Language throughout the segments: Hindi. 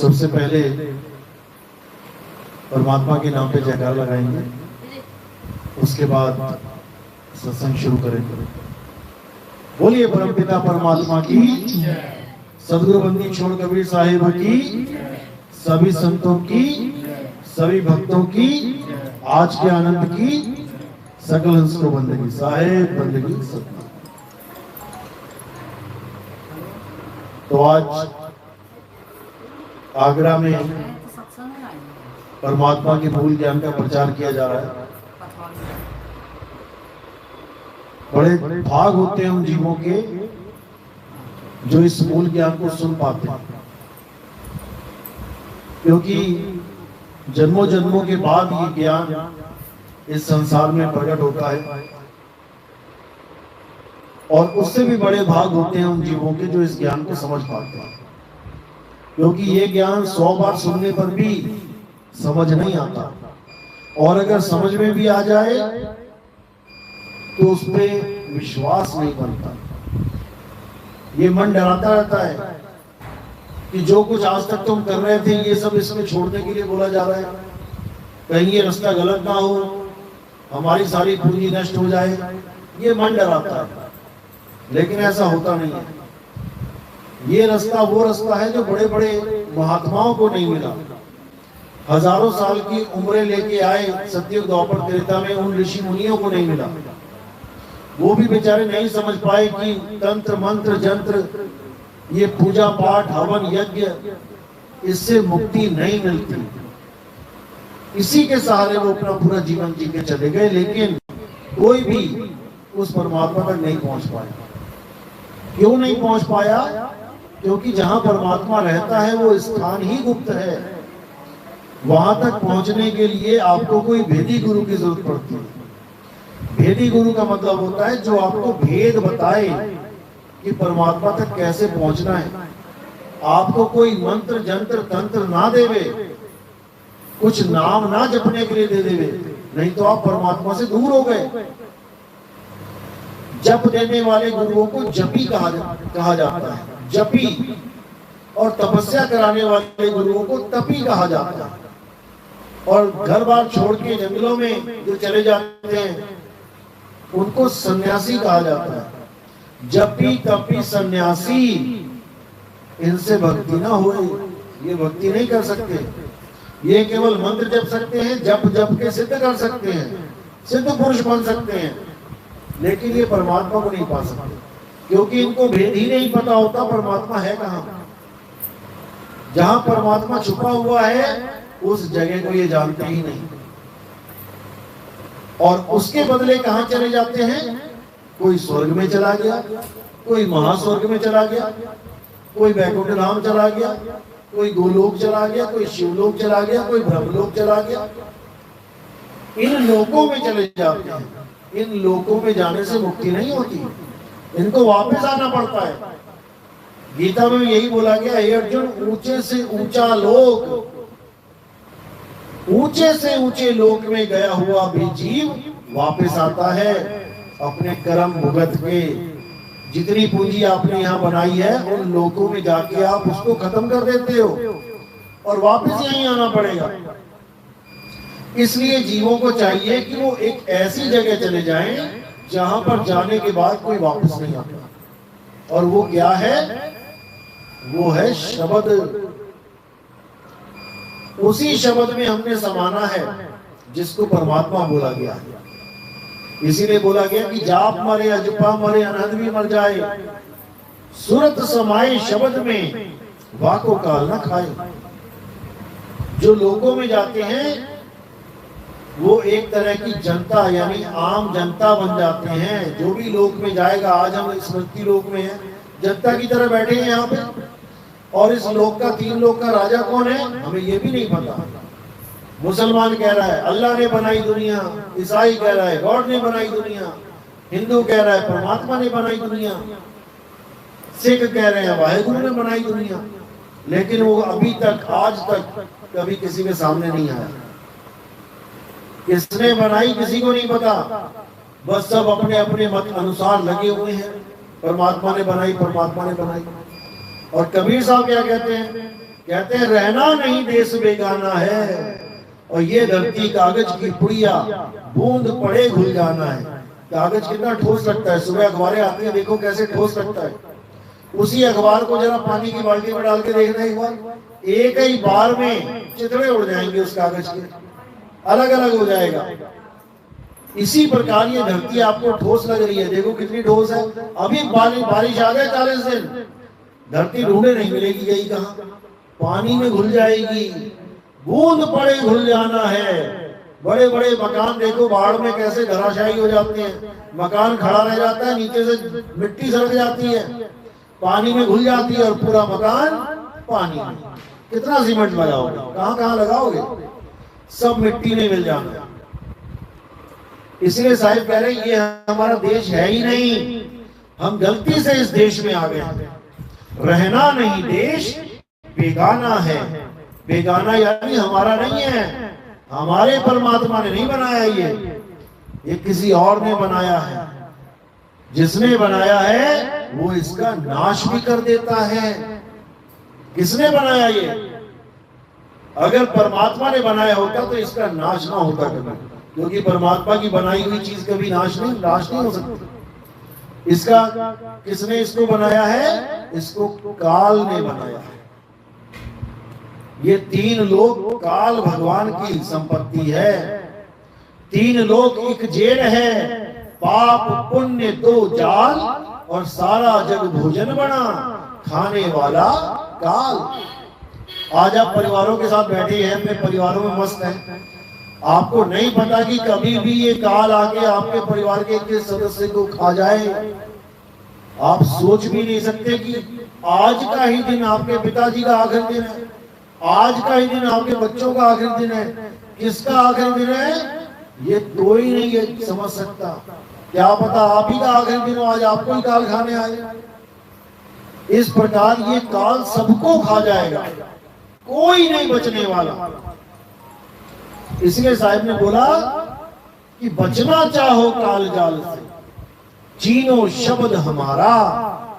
सबसे पहले परमात्मा के नाम पे जयकार लगाएंगे, उसके बाद सत्संग शुरू करेंगे। बोलिए परमपिता परमात्मा की, सदगुरु बंदी छोड़ कबीर साहिब की, सभी संतों की, सभी भक्तों की, आज के आनंद की, सकल हंस को बंदगी साहेब बंदगी सत्य। तो आज आगरा में परमात्मा के मूल ज्ञान का प्रचार किया जा रहा है। बड़े भाग होते हैं उन जीवों के जो इस मूल ज्ञान को सुन पाते हैं, क्योंकि जन्मों जन्मों के बाद ये ज्ञान इस संसार में प्रकट होता है। और उससे भी बड़े भाग होते हैं उन जीवों के जो इस ज्ञान को समझ पाते हैं, क्योंकि ये ज्ञान 100 बार सुनने पर भी समझ नहीं आता, और अगर समझ में भी आ जाए तो उस पे विश्वास नहीं बनता। ये मन डराता रहता है कि जो कुछ आज तक तुम कर रहे थे ये सब इसमें छोड़ने के लिए बोला जा रहा है, कहीं ये रास्ता गलत ना हो, हमारी सारी पूंजी नष्ट हो जाए, ये मन डराता है। लेकिन ऐसा होता नहीं है। ये रास्ता वो रास्ता है जो बड़े बड़े महात्माओं को नहीं मिला। हजारों साल की उम्रें लेके आए सतयुग द्वापर त्रेता में उन ऋषि मुनियों को नहीं मिला। वो भी बेचारे नहीं समझ पाए कि तंत्र मंत्र जंत्र, ये पूजा पाठ हवन यज्ञ, इससे मुक्ति नहीं मिलती। इसी के सहारे वो अपना पूरा जीवन जी के चले गए, लेकिन कोई भी उस परमात्मा तक नहीं पहुंच पाया। क्यों नहीं पहुंच पाया? क्योंकि जहां परमात्मा रहता है वो स्थान ही गुप्त है। वहां तक पहुंचने के लिए आपको कोई भेदी गुरु की जरूरत पड़ती है। भेदी गुरु का मतलब होता है जो आपको भेद बताए कि परमात्मा तक कैसे पहुंचना है। आपको कोई मंत्र जंत्र तंत्र ना देवे, कुछ नाम ना जपने के लिए दे देवे, नहीं तो आप परमात्मा से दूर हो गए। जप देने वाले गुरुओं को जपी कहा जाता है, जपी। और तपस्या कराने वाले गुरुओं को तपी कहा जाता है। और घर बार छोड़ के जंगलों में जो चले जाते हैं उनको सन्यासी कहा जाता है। जपी तपी सन्यासी, इनसे भक्ति ना हो, ये भक्ति नहीं कर सकते। ये केवल मंत्र जप सकते हैं, जप जप के सिद्ध कर सकते हैं, सिद्ध पुरुष बन सकते हैं, लेकिन ये परमात्मा को नहीं पा सकते, क्योंकि इनको भेद ही नहीं पता होता परमात्मा है कहां। जहां परमात्मा छुपा हुआ है उस जगह को ये जानते ही नहीं, और उसके बदले कहां चले जाते हैं? कोई स्वर्ग में चला गया, कोई महास्वर्ग में चला गया, कोई वैकुंठ धाम चला गया, कोई गोलोक चला गया, कोई शिवलोक चला गया, कोई ब्रह्मलोक चला गया। इन लोकों में चले जाते हैं। इन लोकों में जाने से मुक्ति नहीं होती, इनको वापस आना पड़ता है। गीता में यही बोला गया, हे अर्जुन, ऊंचे से ऊंचा लोक, ऊंचे से ऊंचे लोक में गया हुआ भी जीव वापस आता है अपने कर्म भुगत के। जितनी पूंजी आपने यहाँ बनाई है उन लोकों में जाके आप उसको खत्म कर देते हो और वापस यहीं आना पड़ेगा। इसलिए जीवों को चाहिए कि वो एक ऐसी जगह चले जाएं जहां पर जाने के बाद कोई वापस नहीं आता। और वो क्या है? वो है शब्द। उसी शब्द में हमने समाना है जिसको परमात्मा बोला गया है। इसीलिए बोला गया कि जाप मरे अजपा मरे अनहद भी मर जाए, सुरत समाये शब्द में वाको काल न खाए। जो लोगों में जाते हैं वो एक तरह की जनता यानी आम जनता बन जाते हैं। जो भी लोक में जाएगा, आज हम स्मृति लोक में हैं, जनता की तरह बैठे हैं यहाँ पे। और इस लोक का, 3 लोक का राजा कौन है हमें ये भी नहीं पता। मुसलमान कह रहा है अल्लाह ने बनाई दुनिया, ईसाई कह रहा है गॉड ने बनाई दुनिया, हिंदू कह रहा है परमात्मा ने बनाई दुनिया, सिख कह रहे हैं वाहेगुरु ने बनाई दुनिया। लेकिन वो अभी तक, आज तक कभी किसी के सामने नहीं आया। किसने बनाई किसी को नहीं पता, बस सब अपने अपने मत अनुसार लगे हुए हैं। परमात्मा ने बनाई, परमात्मा ने बनाई। और कबीर साहब क्या कहते हैं? कहते हैं रहना नहीं देश बेगाना है, और ये धरती कागज की पुड़िया, बूंद पड़े घुल जाना है। कागज कितना ठोस लगता है, सुबह अखबारें आती है, देखो कैसे ठोस लगता है। उसी अखबार को जरा पानी की बाल्टी में डाल के देखना एक बार, एक ही बार में चितड़े उड़ जाएंगे उस कागज के, अलग अलग हो जाएगा। इसी प्रकार ये धरती आपको ठोस लग रही है, देखो कितनी ठोस है। अभी बारिश आ गए 40 दिन, धरती ढूंढे नहीं मिलेगी, गई कहाँ, पानी में घुल जाएगी, बूंद पड़े घुल जाना है। बड़े बड़े मकान देखो बाढ़ में कैसे धराशायी हो जाते हैं, मकान खड़ा रह जाता है, नीचे से मिट्टी सरक जाती है, पानी में घुल जाती है और पूरा मकान पानी में। कितना सीमेंट लगाओगे, कहां कहां लगाओगे, सब मिट्टी में मिल जाना। इसलिए साहिब कह रहे ये हमारा देश है ही नहीं, हम गलती से इस देश में आ गए। रहना नहीं देश बेगाना है, बेगाना यानी हमारा नहीं है, हमारे परमात्मा ने नहीं बनाया, ये किसी और ने बनाया है। जिसने बनाया है वो इसका नाश भी कर देता है। किसने बनाया ये? अगर परमात्मा ने बनाया होता तो इसका नाश ना होता कभी, क्योंकि परमात्मा की बनाई हुई चीज कभी नाश नहीं हो सकती। इसका किसने इसको बनाया है? इसको काल ने बनाया है। ये 3 लोक काल भगवान की संपत्ति है। 3 लोक एक जेल है, पाप पुण्य 2 जाल, और सारा जग भोजन बना, खाने वाला काल। आज आप परिवारों के साथ बैठे हैं, अपने परिवारों में मस्त हैं, आपको नहीं पता कि कभी भी ये काल आके आपके परिवार के किस सदस्य को खा जाए। आप सोच भी नहीं सकते कि आज का ही दिन आपके पिताजी का आखिरी दिन है, आज का ही दिन आपके बच्चों का आखिरी दिन है। किसका आखिरी दिन है ये कोई नहीं समझ सकता। क्या पता आप ही का आखिरी दिन हो, आज आपको ही काल खाने आए। इस प्रकार ये काल सबको खा जाएगा, कोई नहीं बचने वाला। इसलिए साहिब ने बोला कि बचना चाहो काल जाल से, जीनो शब्द हमारा,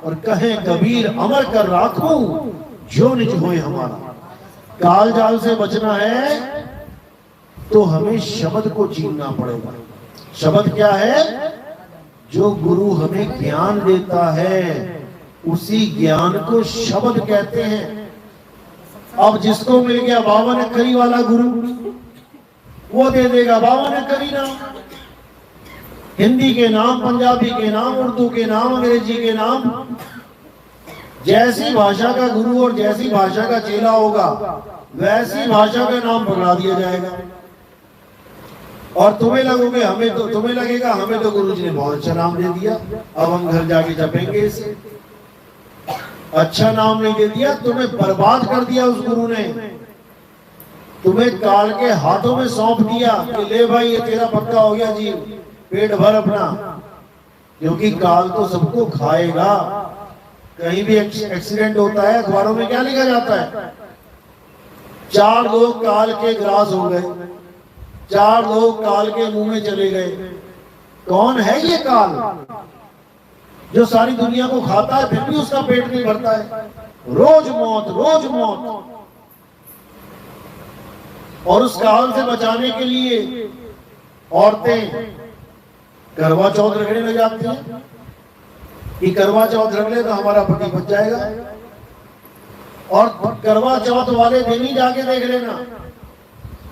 और कहे कबीर अमर कर राखूं जो निज होए हमारा। काल जाल से बचना है तो हमें शब्द को जीना पड़ेगा। शब्द क्या है? जो गुरु हमें ज्ञान देता है उसी ज्ञान को शब्द कहते हैं। अब जिसको मिल गया 52 अक्षरी वाला गुरु, वो दे देगा 52 अक्षरी नाम, हिंदी के नाम, पंजाबी के नाम, उर्दू के नाम, अंग्रेजी के नाम। जैसी भाषा का गुरु और जैसी भाषा का चेला होगा वैसी भाषा का नाम पकड़ा दिया जाएगा। और तुम्हें लगेगा हमें तो गुरु जी ने बहुत अच्छा नाम दे दिया, अब हम घर जाके जपेंगे इसे। अच्छा नाम नहीं दे दिया, तुम्हें बर्बाद कर दिया उस गुरु ने। तुम्हें काल के हाथों में सौंप दिया कि ले भाई ये तेरा पक्का हो गया जी, पेट भर अपना। क्योंकि काल तो सबको खाएगा। कहीं भी एक्सीडेंट होता है, अखबारों में क्या लिखा जाता है? 4 लोग काल के ग्रास हो गए, 4 लोग काल के मुंह में चले गए। कौन है ये काल जो सारी दुनिया को खाता है फिर भी उसका पेट नहीं भरता है? रोज मौत, रोज मौत। और उस काल से बचाने के लिए औरतें करवा चौथ रखने लग जाती हैं कि करवा चौथ रख ले तो हमारा पति बच जाएगा। और करवा चौथ वाले दिन ही जाके देख लेना,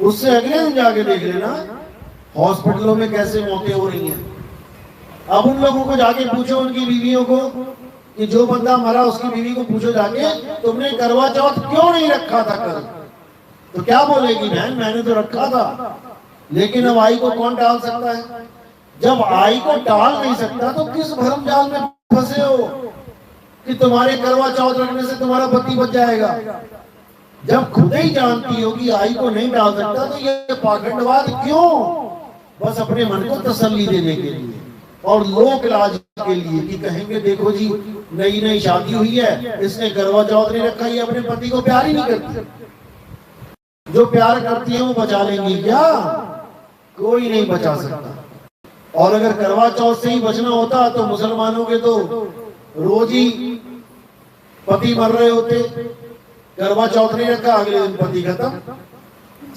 उससे अगले दिन जाके देख लेना हॉस्पिटलों में कैसे मौतें हो रही हैं। अब उन लोगों को जाके पूछो, उनकी बीवियों को, कि जो बंदा मरा उसकी बीवी को पूछो जाके, तुमने करवा चौथ क्यों नहीं रखा था कल? तो क्या बोलेगी? बहन मैंने तो रखा था, लेकिन अब आई को कौन टाल सकता है? जब आई को टाल नहीं सकता तो किस भरम जाल में फंसे हो कि तुम्हारे करवा चौथ रखने से तुम्हारा पति बच जाएगा? जब खुद ही जानती हो कि आई को नहीं डाल सकता तो ये पाखंडवाद क्यों? बस अपने मन को तसल्ली देने के लिए और लोक लाज के लिए कि कहेंगे देखो जी नई नई शादी हुई है, इसने करवा चौथ नहीं रखा, ये अपने पति को प्यार ही नहीं करती। जो प्यार करती है वो बचा लेंगी क्या? कोई नहीं बचा सकता। और अगर करवा चौथ से ही बचना होता तो मुसलमानों के तो रोज ही पति मर रहे होते, करवा चौथ नहीं रखा, अगले दिन पति खत्म,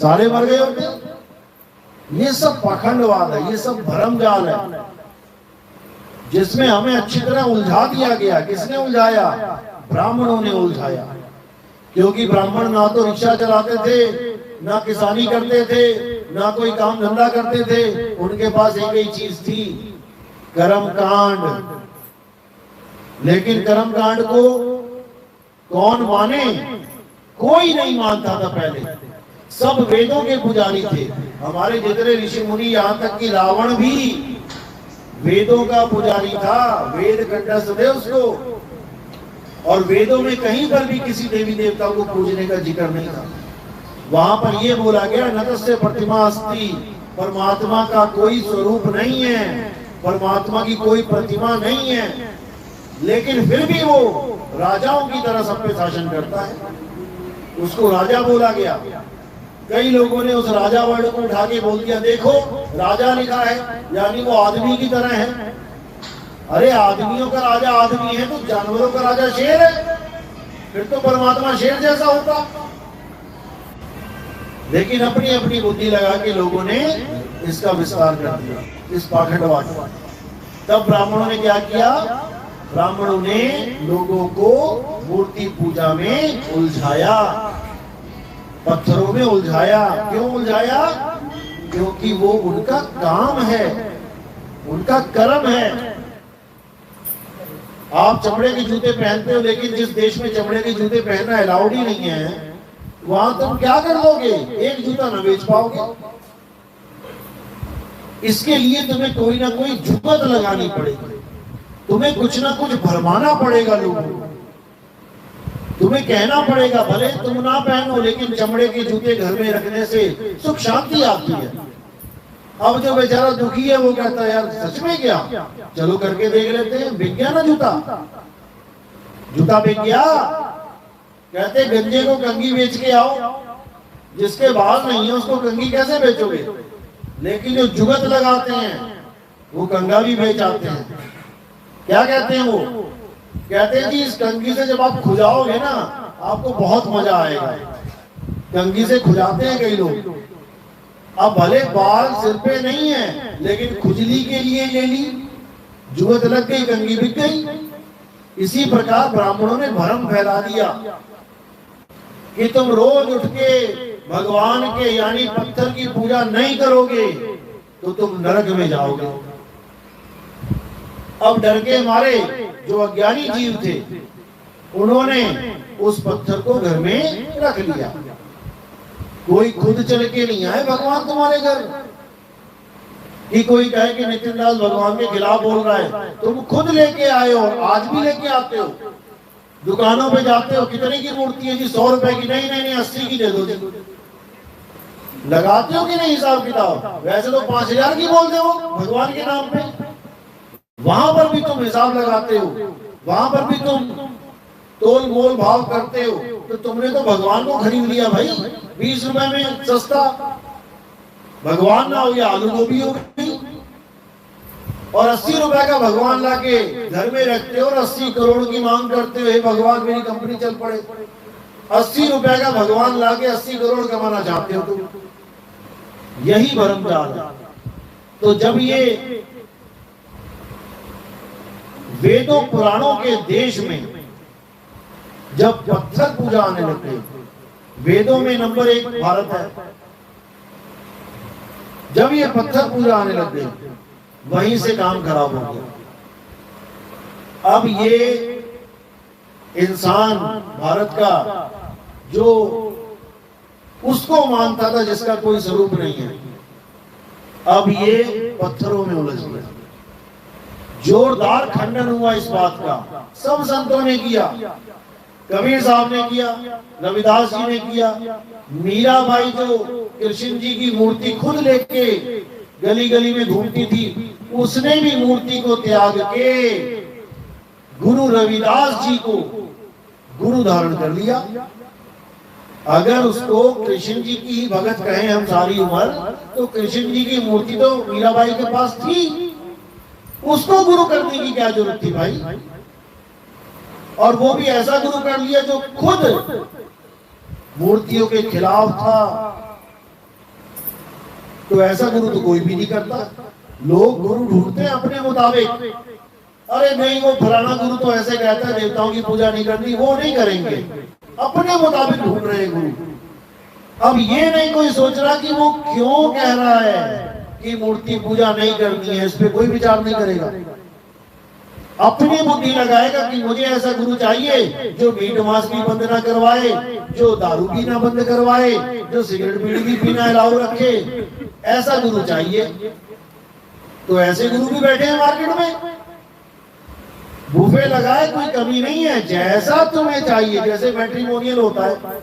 सारे मर गए होते। ये सब पाखंडवाद है, ये सब भरमजाल है, जिसमें हमें अच्छी तरह उलझा दिया गया। किसने उलझाया? ब्राह्मणों ने उलझाया। क्योंकि ब्राह्मण ना तो रिक्शा चलाते थे, ना किसानी करते थे, ना कोई काम धंधा करते थे। उनके पास एक ही चीज थी, कर्म कांड। लेकिन कर्म कांड को कौन माने? कोई नहीं मानता था पहले। सब वेदों के पुजारी थे। हमारे जितने ऋषि मुनि, यहां तक कि रावण भी वेदों का पुजारी था, वेद कंठस्थ थे उसको। और वेदों में कहीं पर भी किसी देवी देवता को पूजने का जिक्र नहीं था। वहां पर यह बोला गया, नतस्य प्रतिमा अस्ति, परमात्मा का कोई स्वरूप नहीं है, परमात्मा की कोई प्रतिमा नहीं है। लेकिन फिर भी वो राजाओं की तरह सब पे शासन करता है, उसको राजा बोला गया। कई लोगों ने उस राजा वर्ड को उठा के बोल दिया, देखो राजा लिखा है, यानी वो आदमी की तरह है। अरे आदमियों का राजा आदमी है, तो जानवरों का राजा शेर है, फिर तो परमात्मा शेर जैसा होता। लेकिन अपनी अपनी बुद्धि लगा के लोगों ने इसका विस्तार कर दिया, इस पाखंडवाद का। तब ब्राह्मणों ने क्या किया? ब्राह्मणों ने लोगों को मूर्ति पूजा में उलझाया, पत्थरों में उलझाया। क्यों उलझाया? क्योंकि वो उनका काम है, उनका कर्म है। आप चमड़े के जूते पहनते हो, लेकिन जिस देश में चमड़े के जूते पहनना अलाउड ही नहीं है, वहां तुम क्या कर लोगे? एक जूता न बेच पाओगे। इसके लिए तुम्हें कोई ना कोई जुगत लगानी पड़ेगी, तुम्हें कुछ ना कुछ भरमाना पड़ेगा लोगों को। तुम्हें कहना पड़ेगा, भले तुम ना पहनो, लेकिन चमड़े के जूते घर में रखने से सुख शांति आती है। अब जो बेचारा दुखी है वो कहता है, यार सच में क्या, चलो करके देख लेते हैं। बिक गया ना जूता, जूता बिक गया। कहते गंजे को कंघी बेच के आओ, जिसके बाल नहीं है उसको कंघी कैसे बेचोगे? लेकिन जो जुगत लगाते हैं वो कंघा भी बेच आते हैं। क्या कहते हैं वो? कहते हैं जी इस कंघी से जब आप खुजाओगे ना, आपको बहुत मजा आएगा। कंघी से खुजाते हैं कई लोग। अब भले बाल सिर पे नहीं है, लेकिन खुजली के लिए ले ली, जुगत लग गई, कंघी बिक गई। इसी प्रकार ब्राह्मणों ने भ्रम फैला दिया कि तुम रोज उठ के भगवान के यानी पत्थर की पूजा नहीं करोगे तो तुम नरक में जाओगे। अब डर के मारे जो अज्ञानी जीव थे, उन्होंने उस पत्थर को घर में रख लिया। कोई खुद चल के नहीं आए भगवान तुम्हारे घर कि कोई कहे कि नितिन दास भगवान के खिलाफ बोल रहा है। तुम खुद लेके आए हो, आज भी लेके आते हो। दुकानों पे जाते हो, कितने की मूर्ति है जी? 100 रुपए की। नहीं नहीं नहीं, 80 की दे दो जी। लगाते हो कि नहीं हिसाब किताब? वैसे तो 5000 की बोलते हो भगवान के नाम पे। वहां पर भी तुम हिसाब लगाते हो, वहां पर भी तुम तोल मोल भाव करते हो। तो तुमने तो भगवान को खरीद लिया भाई, 20 रुपए में सस्ता। भगवान ना हो या आलू गोभी हो गई, और 80 रुपए का भगवान लाके घर में रखते हो और 80 करोड़ की मांग करते हो, हे भगवान मेरी कंपनी चल पड़े। 80 रुपए का भगवान लाके 80 करोड़ कमाना चाहते हो तुम। यही भरमजाल है। तो जब ये वेदों पुराणों के देश में जब पत्थर पूजा आने लगे, वेदों में नंबर 1 भारत है। जब ये पत्थर पूजा आने लगे, वहीं से काम खराब हो गया। अब ये इंसान भारत का जो उसको मानता था जिसका कोई स्वरूप नहीं है, अब ये पत्थरों में उलझ गया। जोरदार खंडन हुआ इस बात का, सब संतों ने किया। कबीर साहब ने किया, रविदास जी ने किया, मीराबाई जो कृष्ण जी की मूर्ति खुद लेके गली गली में घूमती थी, उसने भी मूर्ति को त्याग के गुरु रविदास जी को गुरु धारण कर लिया। अगर उसको कृष्ण जी की ही भगत कहें हम सारी उम्र, तो कृष्ण जी की मूर्ति तो मीराबाई के पास थी, उसको गुरु करने की क्या जरूरत थी भाई? और वो भी ऐसा गुरु कर लिया जो खुद मूर्तियों के खिलाफ था, तो ऐसा गुरु तो कोई भी नहीं करता। लोग गुरु ढूंढते हैं अपने मुताबिक। अरे नहीं, वो फलाना गुरु तो ऐसे कहता है देवताओं की पूजा नहीं करनी, वो नहीं करेंगे, अपने मुताबिक ढूंढ रहे हैं गुरु। अब ये नहीं कोई सोच रहा कि वो क्यों कह रहा है कि मूर्ति पूजा नहीं करनी है, इस पे कोई विचार नहीं करेगा। अपनी बुद्धि लगाएगा कि मुझे ऐसा गुरु चाहिए जो मीट मांस भी बंद ना करवाए, जो दारू पीना बंद करवाए, जो सिगरेट बीड़ी भी पीना अलाउ रखे, ऐसा गुरु चाहिए। तो ऐसे गुरु भी बैठे हैं मार्केट में, बुफे लगाए, कोई कमी नहीं है, जैसा तुम्हें चाहिए। जैसे मैट्रिमोनियल होता है,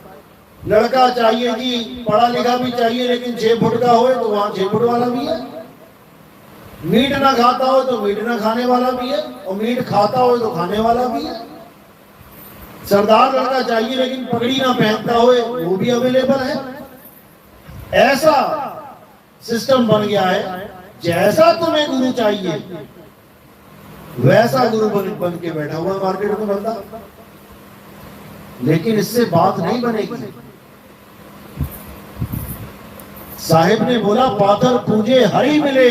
लड़का चाहिए जी पढ़ा लिखा भी चाहिए लेकिन 6 फुट का हो, तो वहां 6 फुट वाला भी है। मीट ना खाता हो तो मीट ना खाने वाला भी है, और मीट खाता हो तो खाने वाला भी है। सरदार लड़का चाहिए लेकिन पगड़ी ना पहनता हो, वो भी अवेलेबल है। ऐसा सिस्टम बन गया है, जैसा तुम्हें गुरु चाहिए वैसा गुरु बन के बैठा हुआ मार्केट में बंदा। लेकिन इससे बात नहीं बनेगी। साहिब ने बोला पाथर पूजे हरि मिले,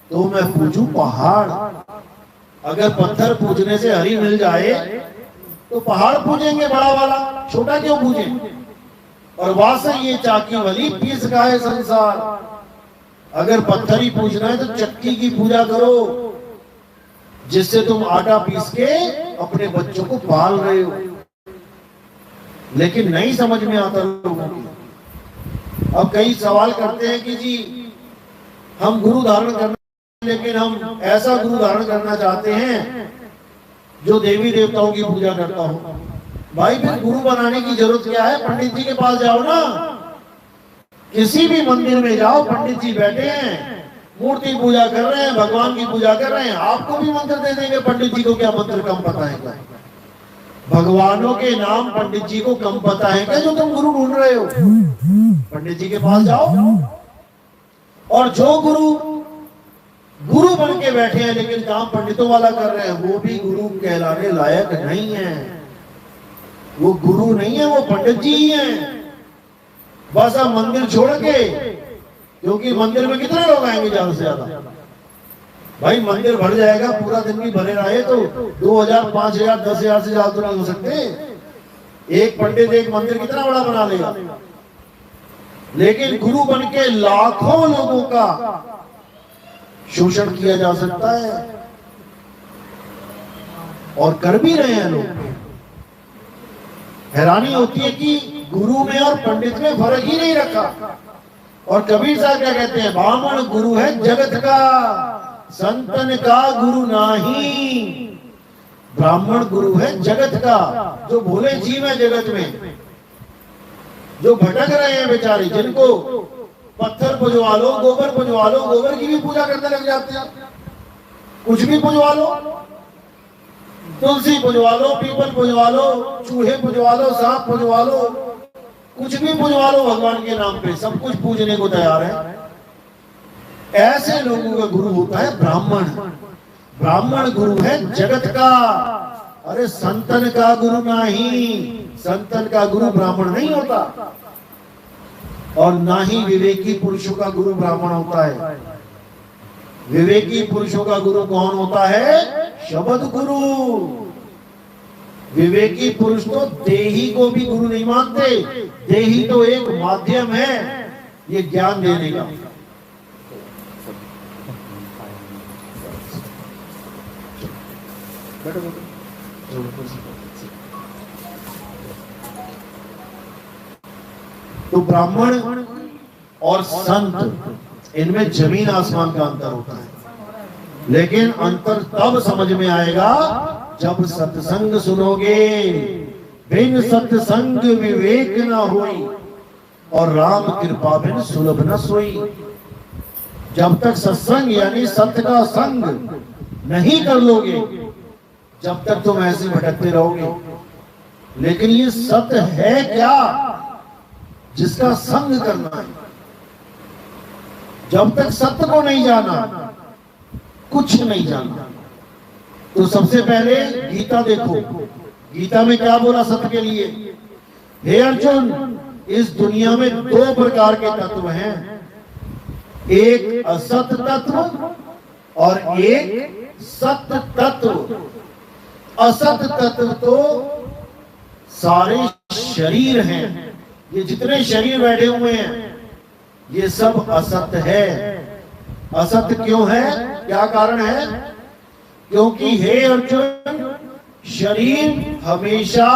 तो मैं पूजू पहाड़। अगर पत्थर पूजने से हरि मिल जाए तो पहाड़ पूजेंगे बड़ा वाला, छोटा क्यों पूजे। और वासे ये चाकी वाली पीस गाए संसार। अगर पत्थर ही पूजना है तो चक्की की पूजा करो, जिससे तुम आटा पीस के अपने बच्चों को पाल रहे हो। लेकिन नहीं समझ में आता लोगों को। अब कई सवाल करते हैं कि जी हम गुरु धारण करना, लेकिन हम ऐसा गुरु धारण करना चाहते हैं जो देवी देवताओं की पूजा करता हो। भाई फिर गुरु बनाने की जरूरत क्या है, पंडित जी के पास जाओ ना। किसी भी मंदिर में जाओ, पंडित जी बैठे हैं, मूर्ति पूजा कर रहे हैं, भगवान की पूजा कर रहे हैं, आपको भी मंत्र दे देंगे। पंडित जी को क्या मंत्र कम पता है क्या? भगवानों के नाम पंडित जी को कम पता है क्या जो तुम गुरु ढूंढ रहे हो? पंडित जी के पास जाओ। और जो गुरु गुरु बन के बैठे हैं लेकिन काम पंडितों वाला कर रहे हैं, वो भी गुरु कहलाने लायक नहीं है। वो गुरु नहीं है, वो पंडित जी ही हैं। बस अब मंदिर छोड़ के, क्योंकि मंदिर में कितने लोग आएंगे ज्यादा से ज्यादा? भाई मंदिर भर जाएगा, पूरा दिन भी भरे रहे तो 2000, 5000, 10,000 से ज्यादा तो नहीं हो सकते। एक पंडित एक मंदिर कितना बड़ा बना लेगा। लेकिन गुरु बन के लाखों लोगों का शोषण किया जा सकता है, और कर भी रहे हैं लोग। हैरानी होती है कि गुरु में और पंडित में फर्क ही नहीं रखा। और कबीर साहब क्या कहते हैं, ब्राह्मण गुरु है जगत का, संतन का गुरु नाही। ब्राह्मण गुरु है जगत का, जो भोले जीव है जगत में, जो भटक रहे हैं बेचारे, जिनको पत्थर पुजवा लो, गोबर पुजवा लो, गोबर की भी पूजा करने लग जाते हैं। कुछ भी पुजवा लो, तुलसी पुजवा लो, पीपल पुजवा लो, चूहे पुजवा लो, सांप पुजवा लो, कुछ भी पुजवा लो भगवान के नाम पे, सब कुछ पूजने को तैयार है। ऐसे लोगों का गुरु होता है ब्राह्मण। ब्राह्मण गुरु है जगत का। अरे संतन का गुरु नहीं, संतन का गुरु ब्राह्मण नहीं होता, और ना ही विवेकी पुरुषों का गुरु ब्राह्मण होता है। विवेकी पुरुषों का गुरु कौन होता है? शब्द गुरु। विवेकी पुरुष तो देही को भी गुरु नहीं मानते। देही तो एक माध्यम है ये ज्ञान देने का। तो ब्राह्मण और संत, इनमें जमीन आसमान का अंतर होता है। लेकिन अंतर तब समझ में आएगा जब सत्संग सुनोगे। बिन सत्संग विवेक न होई, और राम कृपा बिन सुलभ न सोई। जब तक सत्संग यानी सत्य का संग नहीं कर लोगे, जब तक तुम ऐसे भटकते रहोगे। लेकिन ये सत्य है क्या जिसका संग करना है? जब तक सत्य को नहीं जाना, कुछ नहीं जाना। तो सबसे पहले गीता देखो, गीता में क्या बोला सत्य के लिए? हे अर्जुन, इस दुनिया में दो प्रकार के तत्व हैं, एक असत तत्व और एक सत तत्व। असत तत्व तो सारे शरीर हैं, ये जितने शरीर बैठे हुए हैं ये सब असत है। असत क्यों है, क्या कारण है? क्योंकि हे अर्जुन, शरीर हमेशा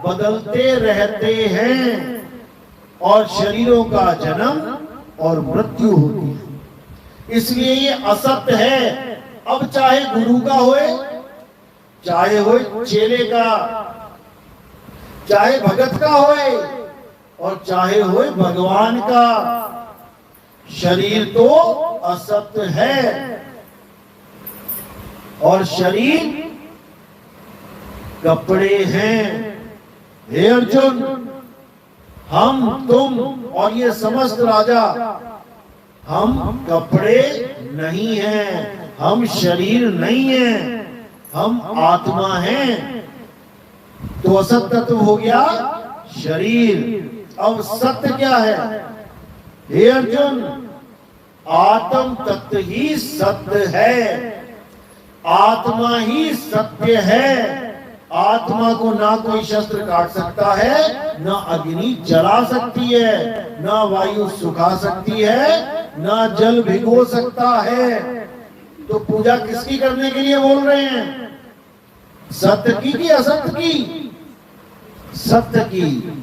बदलते रहते हैं और शरीरों का जन्म और मृत्यु होती है, इसलिए ये असत है। अब चाहे गुरु का होए, चाहे होए चेले का, चाहे भगत का होए और चाहे होए भगवान का, शरीर तो असत है। और शरीर कपड़े हैं। हे अर्जुन, हम तुम और ये समस्त राजा, हम कपड़े नहीं हैं, हम शरीर नहीं हैं, हम आत्मा हैं। तो असत तत्व हो गया शरीर। अब सत्य क्या है? हे अर्जुन, आत्म तत्व ही सत्य है, आत्मा ही सत्य है। आत्मा को ना कोई शस्त्र काट सकता है, ना अग्नि जला सकती है, ना वायु सुखा सकती है, ना जल भिगो सकता है। तो पूजा किसकी करने के लिए बोल रहे हैं? सत्य की कि असत्य की? सत्य की।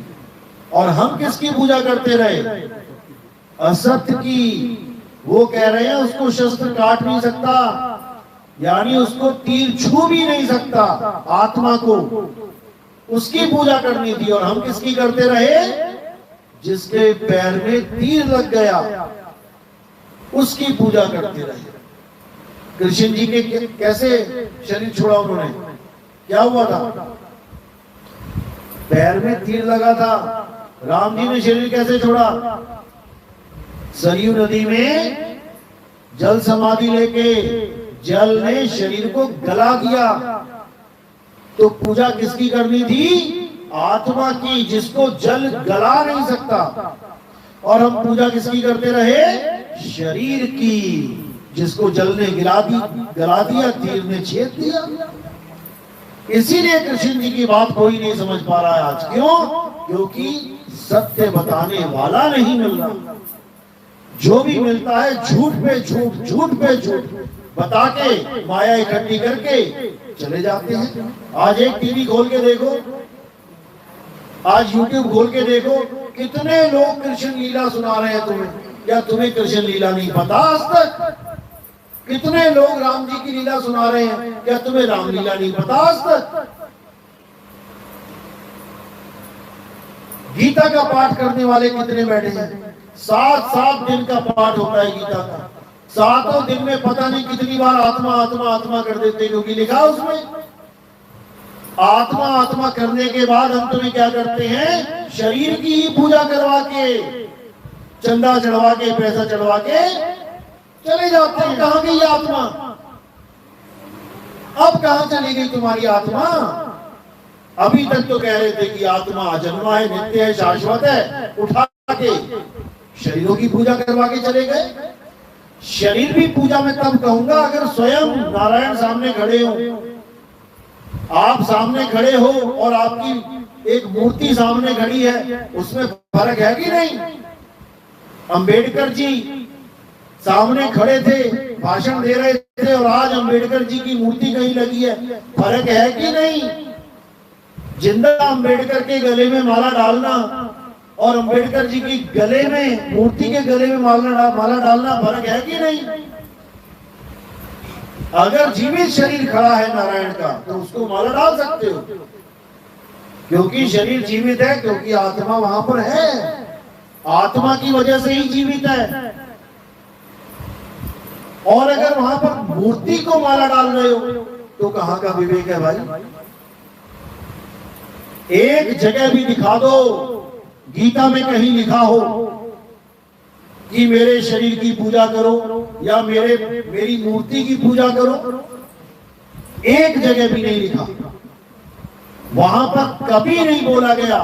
और हम किसकी पूजा करते रहे? असत्य की। वो कह रहे हैं उसको शस्त्र काट नहीं सकता, यानी उसको तीर छू भी नहीं सकता, आत्मा को, उसकी पूजा करनी थी। और हम किसकी करते रहे? जिसके पैर में तीर लग गया उसकी पूजा करते रहे। कृष्ण जी के कैसे शरीर छोड़ा उन्होंने? क्या हुआ था? पैर में तीर लगा था। राम जी ने शरीर कैसे छोड़ा? सरयू नदी में जल समाधि लेके जल ने शरीर को गला दिया। तो पूजा किसकी करनी थी? आत्मा की, जिसको जल गला नहीं सकता। और हम पूजा किसकी करते रहे? शरीर की, जिसको जल ने गला दिया, तीर ने छेद दिया। इसीलिए कृष्ण जी की बात कोई नहीं समझ पा रहा है आज। क्यों? क्योंकि सत्य बताने वाला नहीं मिल रहा। जो भी मिलता है झूठ पे झूठ, झूठ पे झूठ बता के, माया इकट्ठी करके चले जाते हैं। आज एक टीवी खोल के देखो, आज यूट्यूब खोल के देखो, कितने लोग कृष्ण लीला सुना रहे हैं तुम्हें। क्या तुम्हें कृष्ण लीला नहीं पता आज तक? कितने लोग राम जी की लीला सुना रहे हैं, क्या तुम्हें राम लीला नहीं पता आज तक? गीता का पाठ करने वाले कितने बैठे हैं? 7 दिन का पाठ होता है गीता का। 7 दिन में पता नहीं कितनी बार आत्मा आत्मा आत्मा कर देते, क्योंकि लिखा उसमें आत्मा आत्मा करने के बाद अंत में क्या करते हैं? शरीर की ही पूजा करवा के, चंदा चढ़वा के, पैसा चढ़वा के चले जाते हैं। कहां गई आत्मा? अब कहां चली गई तुम्हारी आत्मा? अभी तक तो कह रहे थे कि आत्मा अजन्मा है, नित्य है, शाश्वत है। उठा के शरीरों की पूजा करवा के चले गए। शरीर भी पूजा में तब कहूंगा अगर स्वयं नारायण सामने खड़े हो। आप सामने खड़े हो और आपकी एक मूर्ति सामने खड़ी है, उसमें फर्क है कि नहीं? अंबेडकर जी सामने खड़े थे, भाषण दे रहे थे, और आज अंबेडकर जी की मूर्ति कहीं लगी है, फर्क है कि नहीं? जिंदा अंबेडकर के गले में माला डालना और अंबेडकर जी की गले में, मूर्ति के गले में माला डालना, फर्क है कि नहीं? अगर जीवित शरीर खड़ा है नारायण का तो उसको माला डाल सकते हो, क्योंकि शरीर जीवित है, क्योंकि आत्मा वहां पर है, आत्मा की वजह से ही जीवित है। और अगर वहां पर मूर्ति को माला डाल रहे हो तो कहां का विवेक है भाई? एक जगह भी दिखा दो, गीता में कहीं लिखा हो कि मेरे शरीर की पूजा करो या मेरी मूर्ति की पूजा करो, एक जगह भी नहीं लिखा। वहां पर कभी नहीं बोला गया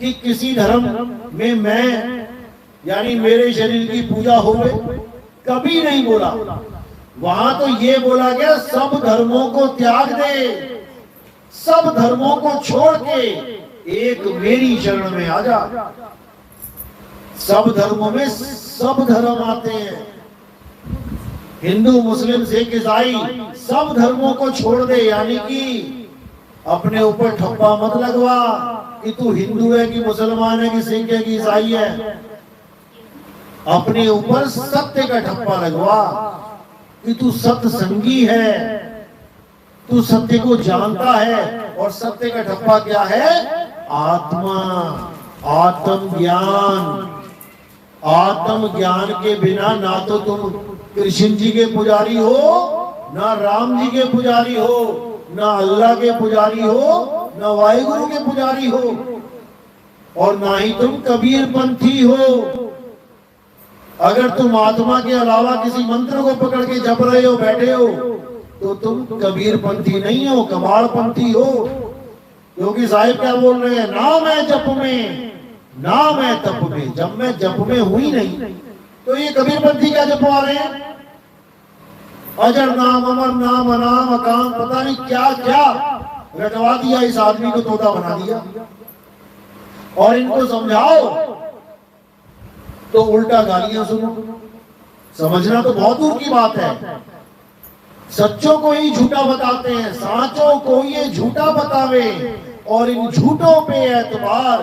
कि किसी धर्म में मैं यानी मेरे शरीर की पूजा हो गई, कभी नहीं बोला। वहां तो ये बोला गया सब धर्मों को त्याग दे, सब धर्मों को छोड़ के एक मेरी शरण में आ जा। सब धर्मों में सब धर्म आते हैं, हिंदू मुस्लिम सिख ईसाई, सब धर्मों को छोड़ दे। यानी कि अपने ऊपर ठप्पा मत लगवा कि तू हिंदू है कि मुसलमान है कि सिख है कि ईसाई है। अपने ऊपर सत्य का ठप्पा लगवा कि तू सत्संगी है, तू सत्य को जानता है। और सत्य का ठप्पा क्या है? आत्मा, आत्म ज्ञान। आत्म ज्ञान के बिना ना तो तुम कृष्ण जी के पुजारी हो, ना राम जी के पुजारी हो, ना अल्लाह के पुजारी हो, ना वाहिगुरु के पुजारी हो, और ना ही तुम कबीर पंथी हो। अगर तुम आत्मा के अलावा किसी मंत्र को पकड़ के जप रहे हो, बैठे हो, तो तुम कबीर पंथी नहीं हो, कबाड़ पंथी हो। क्योंकि साहिब क्या बोल रहे हैं? ना मैं जप में, ना मैं तप में। जब मैं जप में हुई नहीं तो ये कबीर पंथी क्या जपवा रहे हैं? अजर नाम, अमर नाम, अनाम, अकाम, पता नहीं क्या क्या रटवा दिया, इस आदमी को तोता बना दिया। और इनको समझाओ तो उल्टा गालियां सुनो। समझना तो बहुत दूर की बात है। सच्चों को ही झूठा बताते हैं, साचों को ये झूठा बतावे, और इन झूठों पे एतबार।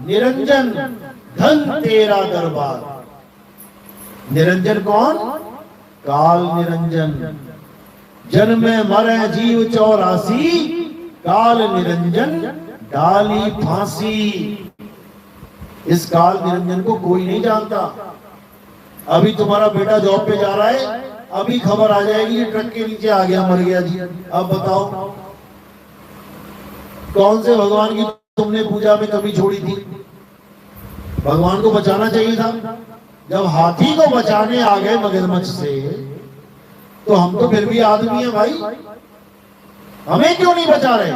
निरंजन धन तेरा दरबार। निरंजन कौन? काल निरंजन। जन्म मरे जीव 84, काल निरंजन डाली फांसी। इस काल निरंजन को कोई नहीं जानता। अभी तुम्हारा बेटा जॉब पे जा रहा है, अभी खबर आ जाएगी ये ट्रक के नीचे आ गया, मर गया जी। अब बताओ कौन से भगवान की तुमने पूजा में कमी छोड़ी थी? भगवान को बचाना चाहिए था। जब हाथी को बचाने आ गए मगरमच्छ से, तो हम तो फिर भी आदमी हैं भाई, हमें क्यों नहीं बचा रहे?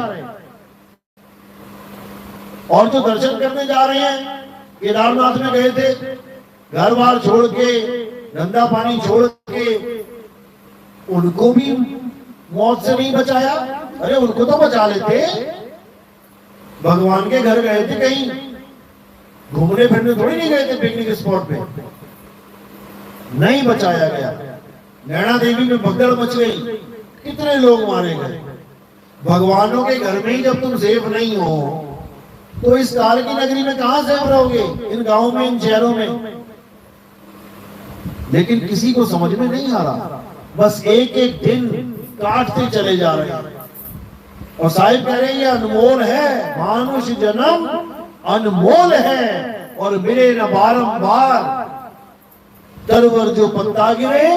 और जो दर्शन करने जा रहे हैं, केदारनाथ में गए थे, घर बार छोड़ के, गंदा पानी छोड़ के, उनको भी मौत से नहीं बचाया। अरे उनको तो बचा लेते। भगवान के घर गए थे, कहीं घूमने फिरने थोड़ी नहीं गए थे पिकनिक स्पॉट पे, नहीं बचाया गया। नैना देवी में भगदड़ मच गई, कितने लोग मारे गए। भगवानों के घर में ही जब तुम सेफ नहीं हो, तो इस काल की नगरी में कहां सेफ रहोगे? इन गांवों में, इन शहरों में। लेकिन किसी को समझ में नहीं आ रहा, बस एक एक दिन काटते चले जा रहे हैं। और साहिब कह रहे हैं ये अनमोल है, मानुष जन्म अनमोल है, और मिले न बारंबार। तरवर जो पत्ता गिरे,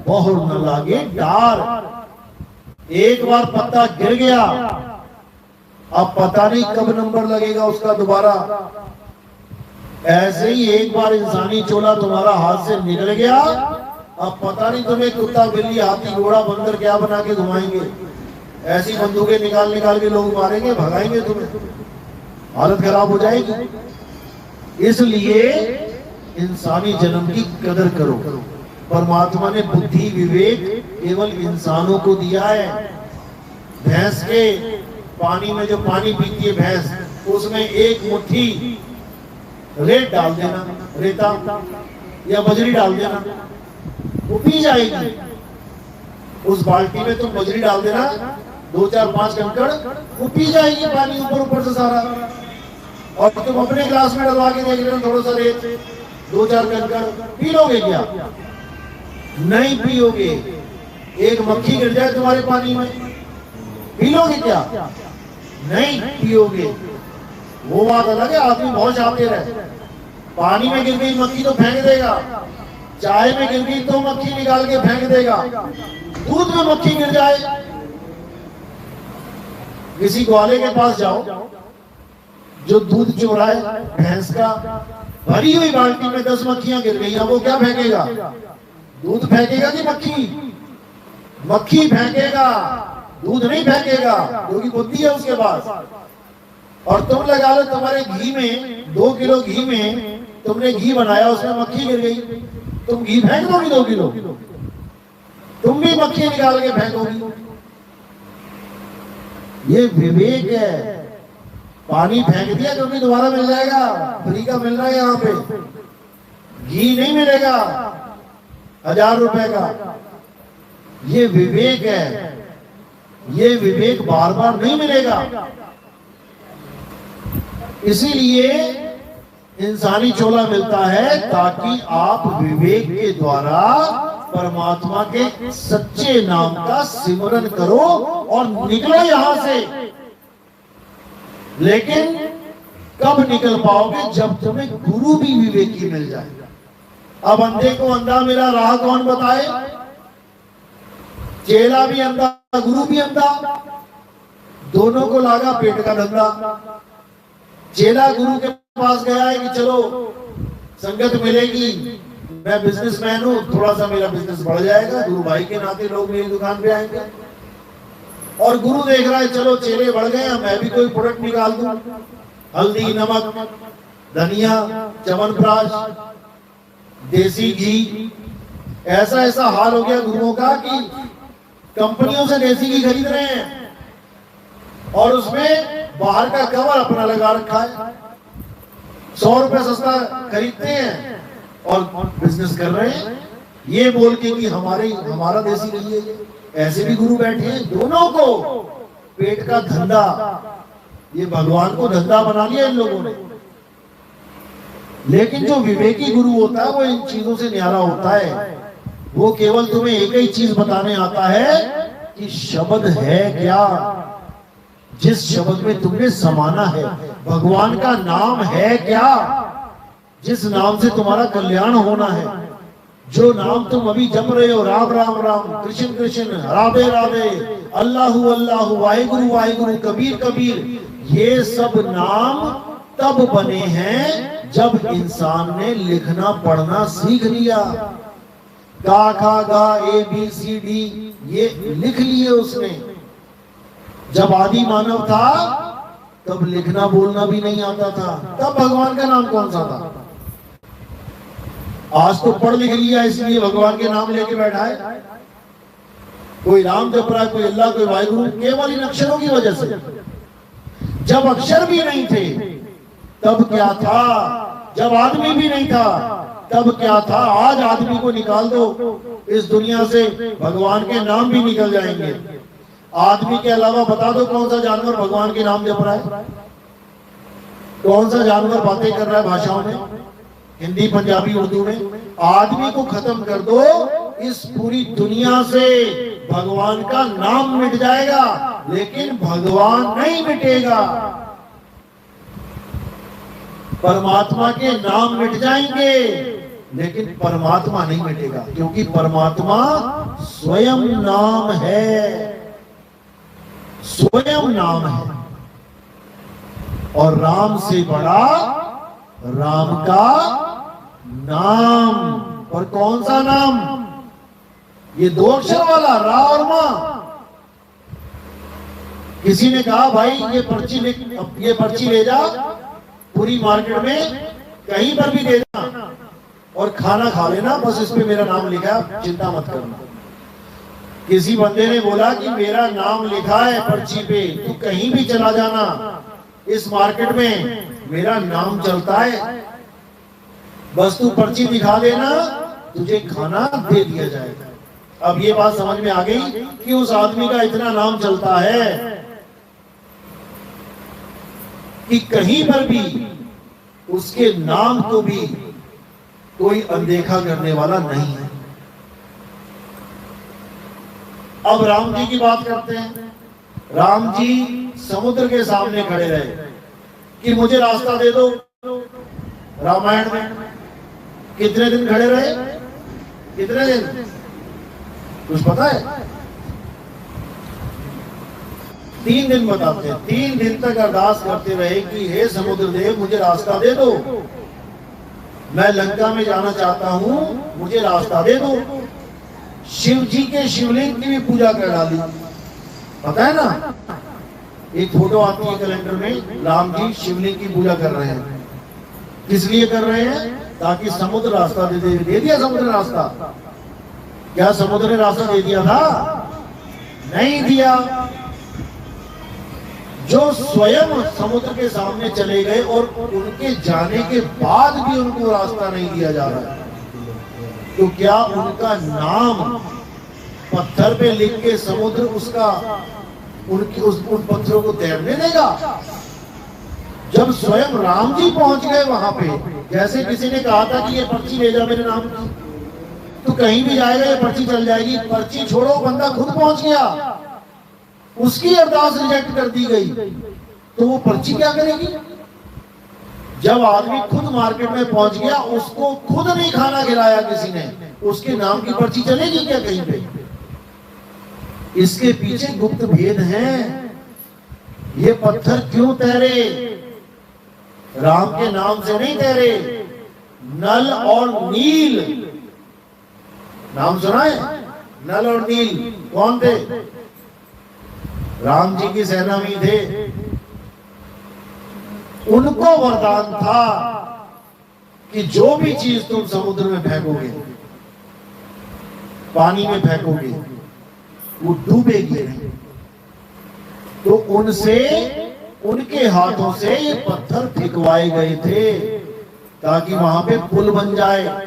बहुर न लागे डार। एक बार पत्ता गिर गया, अब पता नहीं कब नंबर लगेगा उसका दोबारा। ऐसे ही एक बार इंसानी चोला तुम्हारा हाथ से निकल गया, अब पता नहीं तुम्हें कुत्ता, बिल्ली, हाथी, घोड़ा, बंदर क्या बना के घुमाएंगे। ऐसी बंदूकें निकाल निकाल के लोग मारेंगे, भगाएंगे तुम्हें, हालत खराब हो जाएगी। इसलिए इंसानी जन्म की कदर करो। परमात्मा ने बुद्धि विवेक केवल इंसानों को दिया है। भैंस के पानी में जो पानी पीती है भैंस, उसमें एक मुट्ठी रेत डाल देना, रेता या बजरी डाल देना, वो पी जाएगी। उस बाल्टी में तुम बजरी डाल देना, 2 4 5 कंकड़, वो पी जाएगी पानी ऊपर ऊपर से सारा। और तुम अपने ग्लास में डलवा के देख लेना थोड़ा सा रेत, 2 4 कंकड़, पी लोगे क्या? नहीं पियोगे। एक मक्खी गिर जाए तुम्हारे पानी में, पी लोगे क्या? नहीं पियोगे। वो बात अलग है, आदमी बहुत शातिर है। पानी में गिर गई मक्खी तो फेंक देगा, चाय में गिर गई तो मक्खी निकाल के फेंक देगा, दूध में मक्खी गिर जाए, किसी ग्वाले के पास जाओ जो दूध चोराए भैंस का, भरी हुई बाल्टी में 10 मक्खियां गिर गई, वो क्या फेंकेगा? दूध फेंकेगा कि मक्खी? मक्खी फेंकेगा, दूध नहीं फेंकेगा, क्योंकि बुद्धि है उसके पास। और तुम लगा लो तुम्हारे घी में 2 किलो घी में तुमने घी बनाया, उसमें मक्खी गिर गई, तुम घी फेंक दोगी 2 किलो? तुम भी मक्खी निकाल के फेंकोगी। ये विवेक है। पानी फेंक दिया क्योंकि दोबारा मिल जाएगा, फ्री का मिल रहा है यहाँ पे। घी नहीं मिलेगा 1000 रुपए का। ये विवेक है। ये विवेक बार बार नहीं मिलेगा। इसीलिए इंसानी चोला मिलता है ताकि आप विवेक के द्वारा परमात्मा के सच्चे नाम का सिमरन करो और निकलो यहां से। लेकिन कब निकल पाओगे? जब तुम्हें गुरु भी विवेकी मिल जाएगा। अब अंधे को अंधा मिला, राह कौन बताए? चेला भी अंधा, गुरु भी अंधा, दोनों को लागा पेट का धंधा। चेला गुरु के पास गया है कि चलो संगत मिलेगी, मैं बिजनेसमैन हूं, थोड़ा सा मेरा बिजनेस बढ़ जाएगा, गुरु भाई के नाते लोग मेरी दुकान पे आएंगे। और गुरु देख रहा है चलो चेले बढ़ गए, मैं भी कोई प्रोडक्ट निकाल दूं, हल्दी, नमक, धनिया, च्यवनप्राश, देसी घी। ऐसा ऐसा हाल हो गया गुरुओं का कि कंपनियों से देसी घी खरीद रहे हैं और उसमें बाहर का कवर अपना लगा रखा है। 100 रुपए सस्ता खरीदते हैं और बिजनेस कर रहे हैं, ये बोल के कि हमारा देसी नहीं है। ऐसे भी गुरु बैठे हैं। दोनों को पेट का धंधा, ये भगवान को धंधा बना लिया इन लोगों ने। लेकिन जो विवेकी गुरु होता है वो इन चीजों से न्यारा होता है। वो केवल तुम्हें एक ही चीज बताने आता है कि शब्द है क्या, जिस शब्द में तुमने समाना है। भगवान का नाम है क्या, जिस नाम से तुम्हारा कल्याण होना है। जो नाम तुम अभी जप रहे हो, राम राम राम, कृष्ण कृष्ण, राधे राधे, अल्लाहु अल्लाहु, वाहिगुरु वाहिगुरु, कबीर कबीर, ये सब नाम तब बने हैं जब इंसान ने लिखना पढ़ना सीख लिया। गा खा गा, ABCD ये लिख लिए उसने। जब आदि मानव था तब लिखना बोलना भी नहीं आता था, तब भगवान का नाम कौन सा था? आज तो पढ़ लिख लिया इसलिए भगवान के नाम लेके बैठा है। कोई राम जप रहा है, कोई अल्लाह, कोई वाहिगुरु, केवल इन अक्षरों की वजह से। जब अक्षर भी नहीं थे तब क्या था? जब आदमी भी नहीं था तब क्या था? आज आदमी को निकाल दो इस दुनिया से, भगवान के नाम भी निकल जाएंगे। आदमी के अलावा बता दो कौन सा जानवर भगवान के नाम जप रहा है? कौन सा जानवर बातें कर रहा है भाषाओं में, हिंदी, पंजाबी, उर्दू में? आदमी को खत्म कर दो, इस पूरी दुनिया से भगवान का नाम मिट जाएगा, लेकिन भगवान नहीं मिटेगा। परमात्मा के नाम मिट जाएंगे लेकिन परमात्मा नहीं मिटेगा, क्योंकि परमात्मा स्वयं नाम है, स्वयं नाम है। और राम से बड़ा राम का नाम। और कौन सा नाम? ये 2 अक्षर वाला, रा और मां। किसी ने कहा भाई ये पर्ची ले जा, पूरी मार्केट में कहीं पर भी दे देना और खाना खा लेना, बस इस पे मेरा नाम लिखा है, चिंता मत करना। किसी बंदे ने बोला कि मेरा नाम लिखा है पर्ची पे, तू कहीं भी चला जाना, इस मार्केट में मेरा नाम चलता है, बस तू पर्ची दिखा देना, तुझे खाना दे दिया जाएगा। अब ये बात समझ में आ गई कि उस आदमी का इतना नाम चलता है कि कहीं पर भी उसके नाम को भी कोई अनदेखा करने वाला नहीं है। अब राम जी की बात करते हैं। राम जी समुद्र के सामने खड़े रहे कि मुझे रास्ता दे दो। रामायण में कितने दिन खड़े रहे? कितने दिन? कुछ पता है? 3 दिन बताते हैं। 3 दिन तक अरदास करते रहे कि हे समुद्र देव मुझे रास्ता दे दो, मैं लंका में जाना चाहता हूं, मुझे रास्ता दे दो। शिव जी के शिवलिंग की भी पूजा कर डाली, पता है ना? एक फोटो आती है कैलेंडर में, राम जी शिवलिंग की पूजा कर रहे हैं। किस लिए कर रहे हैं? ताकि समुद्र रास्ता दे दिया समुद्र रास्ता। क्या समुद्र ने रास्ता दे दिया था? नहीं दिया। जो स्वयं समुद्र के सामने चले गए और उनके जाने के बाद भी उनको रास्ता नहीं दिया जा रहा है, तो क्या उनका नाम पत्थर पे लिख के समुद्र उसका उन पत्थरों को तैरने देगा? जब स्वयं राम जी पहुंच गए वहां पे, जैसे किसी ने कहा था कि ये पर्ची ले जा मेरे नाम की, तो कहीं भी जाएगा ये पर्ची चल जाएगी। पर्ची छोड़ो, बंदा खुद पहुंच गया, उसकी अरदास रिजेक्ट कर दी गई, तो वो पर्ची क्या करेगी? जब आदमी खुद मार्केट में पहुंच गया, उसको खुद नहीं खाना खिलाया किसी ने, उसके नाम की पर्ची चलेगी क्या कहीं पे? इसके पीछे गुप्त भेद है। ये पत्थर क्यों तैरे? राम के नाम से नहीं तैरे। नल और नील नाम सुना है? नल और नील कौन थे? राम जी की सेना में थे। उनको वरदान था कि जो भी चीज तुम समुद्र में फेंकोगे, पानी में फेंकोगे, वो डूबेगी नहीं। तो उनसे, उनके हाथों से ये पत्थर फेंकवाए गए थे ताकि वहां पे पुल बन जाए।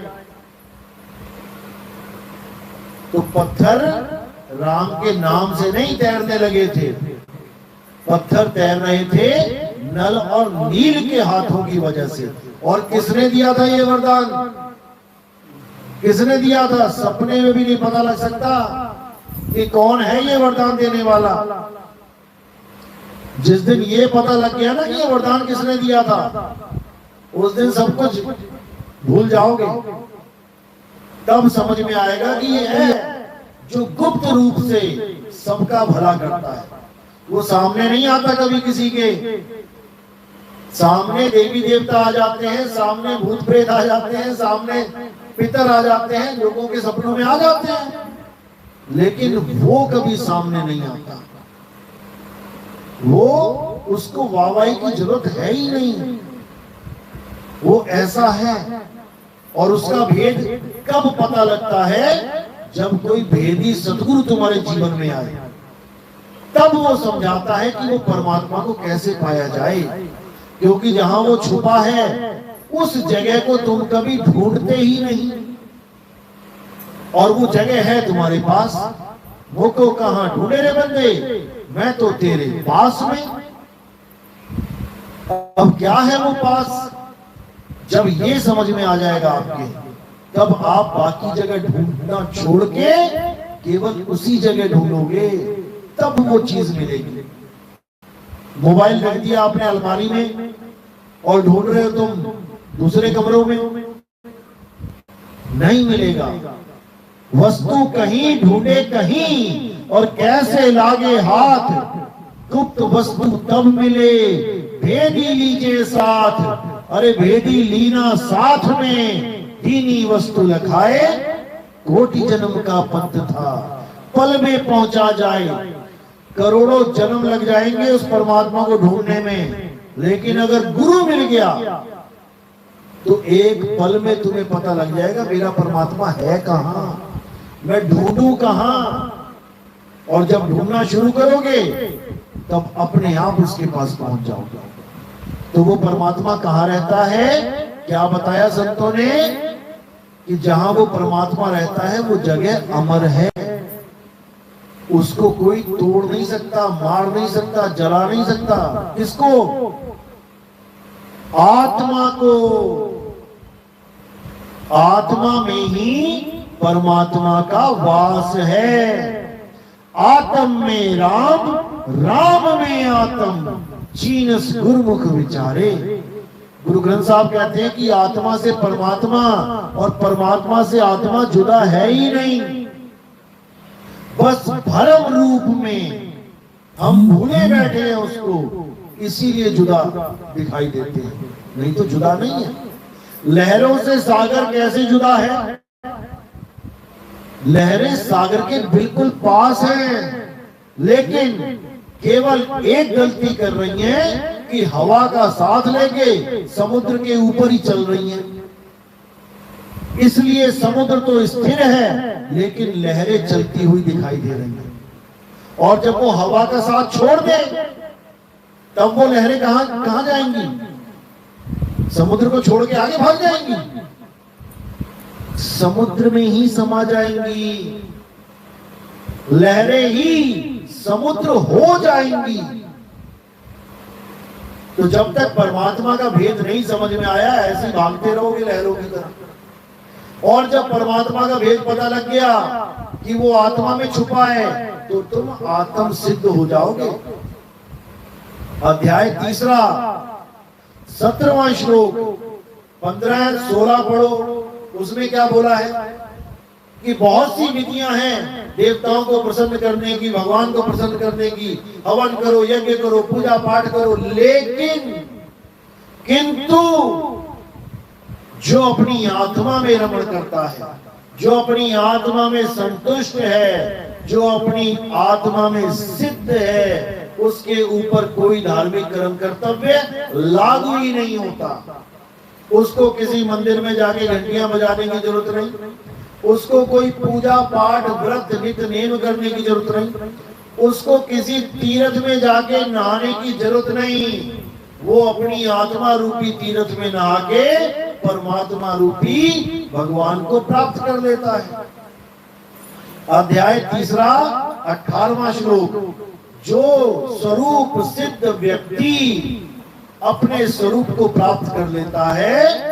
तो पत्थर राम के नाम से नहीं तैरने लगे थे, पत्थर तैर रहे थे नल और नील के हाथों की वजह से। और किसने दिया था ये वरदान? किसने दिया था? सपने में भी नहीं पता लग सकता कि कौन है ये वरदान देने वाला। जिस दिन ये पता लग गया ना कि ये वरदान किसने दिया था, उस दिन सब कुछ भूल जाओगे। तब समझ में आएगा कि ये है जो गुप्त रूप से सबका भला करता है। वो सामने नहीं आता कभी किसी के। सामने देवी देवता आ जाते हैं, सामने भूत प्रेत आ जाते हैं, सामने पितर आ जाते हैं, लोगों के सपनों में आ जाते हैं, लेकिन वो कभी सामने नहीं आता। वो, उसको वाहवाही की जरूरत है ही नहीं। वो ऐसा है। और उसका भेद कब पता लगता है? जब कोई भेदी सदगुरु तुम्हारे जीवन में आए, तब वो समझाता है कि वो परमात्मा को कैसे पाया जाए। क्योंकि जहां वो छुपा है उस जगह को तुम कभी ढूंढते ही नहीं, और वो जगह है तुम्हारे पास। वो को कहां ढूंढे रे बंदे, मैं तो तेरे पास में। अब क्या है वो पास? जब ये समझ में आ जाएगा आपके, तब आप बाकी जगह ढूंढना छोड़ के केवल उसी जगह ढूंढोगे, तब वो चीज मिलेगी। मोबाइल रख दिया आपने अलमारी में और ढूंढ रहे हो तुम दूसरे कमरों में, नहीं मिलेगा। वस्तु कहीं ढूंढे कहीं, और कैसे लागे हाथ, गुप्त वस्तु तब मिले, भेदी लीजिए साथ। अरे भेदी लीना साथ में, दीनी वस्तु लखाए, कोटि जन्म का पंथ था, पल में पहुंचा जाए। करोड़ों जन्म लग जाएंगे उस परमात्मा को ढूंढने में, लेकिन अगर गुरु मिल गया तो एक पल में तुम्हें पता लग जाएगा मेरा परमात्मा है कहां, मैं ढूंढूं कहां। और जब ढूंढना शुरू करोगे तब अपने आप उसके पास पहुंच जाओगे। तो वो परमात्मा कहां रहता है? क्या बताया संतों ने कि जहां वो परमात्मा रहता है वो जगह अमर है। उसको कोई तोड़ नहीं सकता, मार नहीं सकता, जला नहीं सकता। किसको? आत्मा को। आत्मा में ही परमात्मा का वास है। आत्म में राम, राम में आत्म, चीनस गुरुमुख विचारे। गुरु ग्रंथ साहब कहते हैं कि आत्मा से परमात्मा और परमात्मा से आत्मा जुदा है ही नहीं। बस भरम रूप में हम भूले बैठे हैं उसको, इसीलिए जुदा दिखाई देते हैं, नहीं तो जुदा नहीं है। लहरों से सागर कैसे जुदा है? लहरें सागर के बिल्कुल पास हैं, लेकिन केवल एक गलती कर रही हैं कि हवा का साथ लेके समुद्र के ऊपर ही चल रही हैं। इसलिए समुद्र तो स्थिर है लेकिन लहरें चलती हुई दिखाई दे रही हैं। और जब वो हवा का साथ छोड़ दे तब वो लहरें कहां जाएंगी? समुद्र को छोड़ के आगे भाग जाएंगी, समुद्र में ही समा जाएंगी, लहरें ही समुद्र हो जाएंगी। तो जब तक परमात्मा का भेद नहीं समझ में आया ऐसे भागते रहोगे लहरों की तरह। और जब परमात्मा का भेद पता लग गया कि वो आत्मा में छुपा है तो तुम आत्म सिद्ध हो जाओगे। अध्याय 3 17वां श्लोक 15-16 पढ़ो। उसमें क्या बोला है कि बहुत सी विधियां हैं देवताओं को प्रसन्न करने की, भगवान को प्रसन्न करने की। हवन करो, यज्ञ करो, पूजा पाठ करो, लेकिन किंतु जो अपनी आत्मा में रमण करता है, जो अपनी आत्मा में संतुष्ट है, जो अपनी आत्मा में सिद्ध है, उसके ऊपर कोई धार्मिक कर्म कर्तव्य लागू ही नहीं होता। उसको किसी मंदिर में जाके घंटियां बजाने की जरूरत नहीं, उसको कोई पूजा पाठ व्रत नित्य नेम करने की जरूरत नहीं, उसको किसी तीर्थ में जाके नहाने की जरूरत नहीं। वो अपनी आत्मा रूपी तीर्थ में नहा के परमात्मा रूपी भगवान को प्राप्त कर लेता है। अध्याय 3 18वां श्लोक। जो स्वरूप सिद्ध व्यक्ति अपने स्वरूप को प्राप्त कर लेता है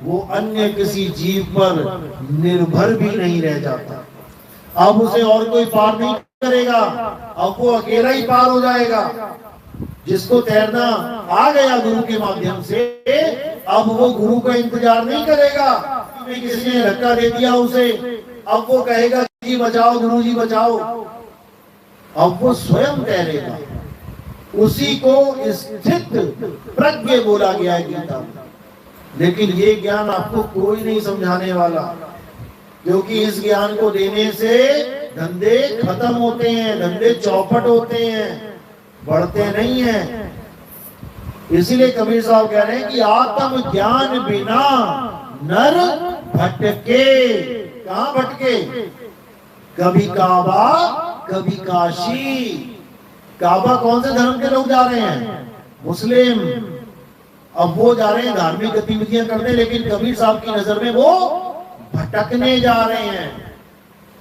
वो अन्य किसी जीव पर निर्भर भी नहीं रह जाता। अब उसे और कोई पार नहीं करेगा, अब वो अकेला ही पार हो जाएगा। जिसको तैरना आ गया गुरु के माध्यम से, अब वो गुरु का इंतजार नहीं करेगा कि किसी ने धक्का दे दिया उसे, अब वो कहेगा जी बचाओ, गुरु जी बचाओ। अब वो स्वयं तैरेगा। उसी को स्थित प्रज्ञ बोला गया है गीता में। लेकिन ये ज्ञान आपको कोई नहीं समझाने वाला, क्योंकि इस ज्ञान को देने से धंधे खत्म होते हैं, धंधे चौपट होते हैं, बढ़ते नहीं हैं। इसीलिए कबीर साहब कह रहे हैं कि आत्म ज्ञान बिना नर भटके। कहां भटके? कभी काबा, कभी काशी। काबा कौन से धर्म के लोग जा रहे हैं? मुस्लिम। अब वो जा रहे हैं धार्मिक गतिविधियां करने, लेकिन कबीर साहब की नजर में वो भटकने जा रहे हैं।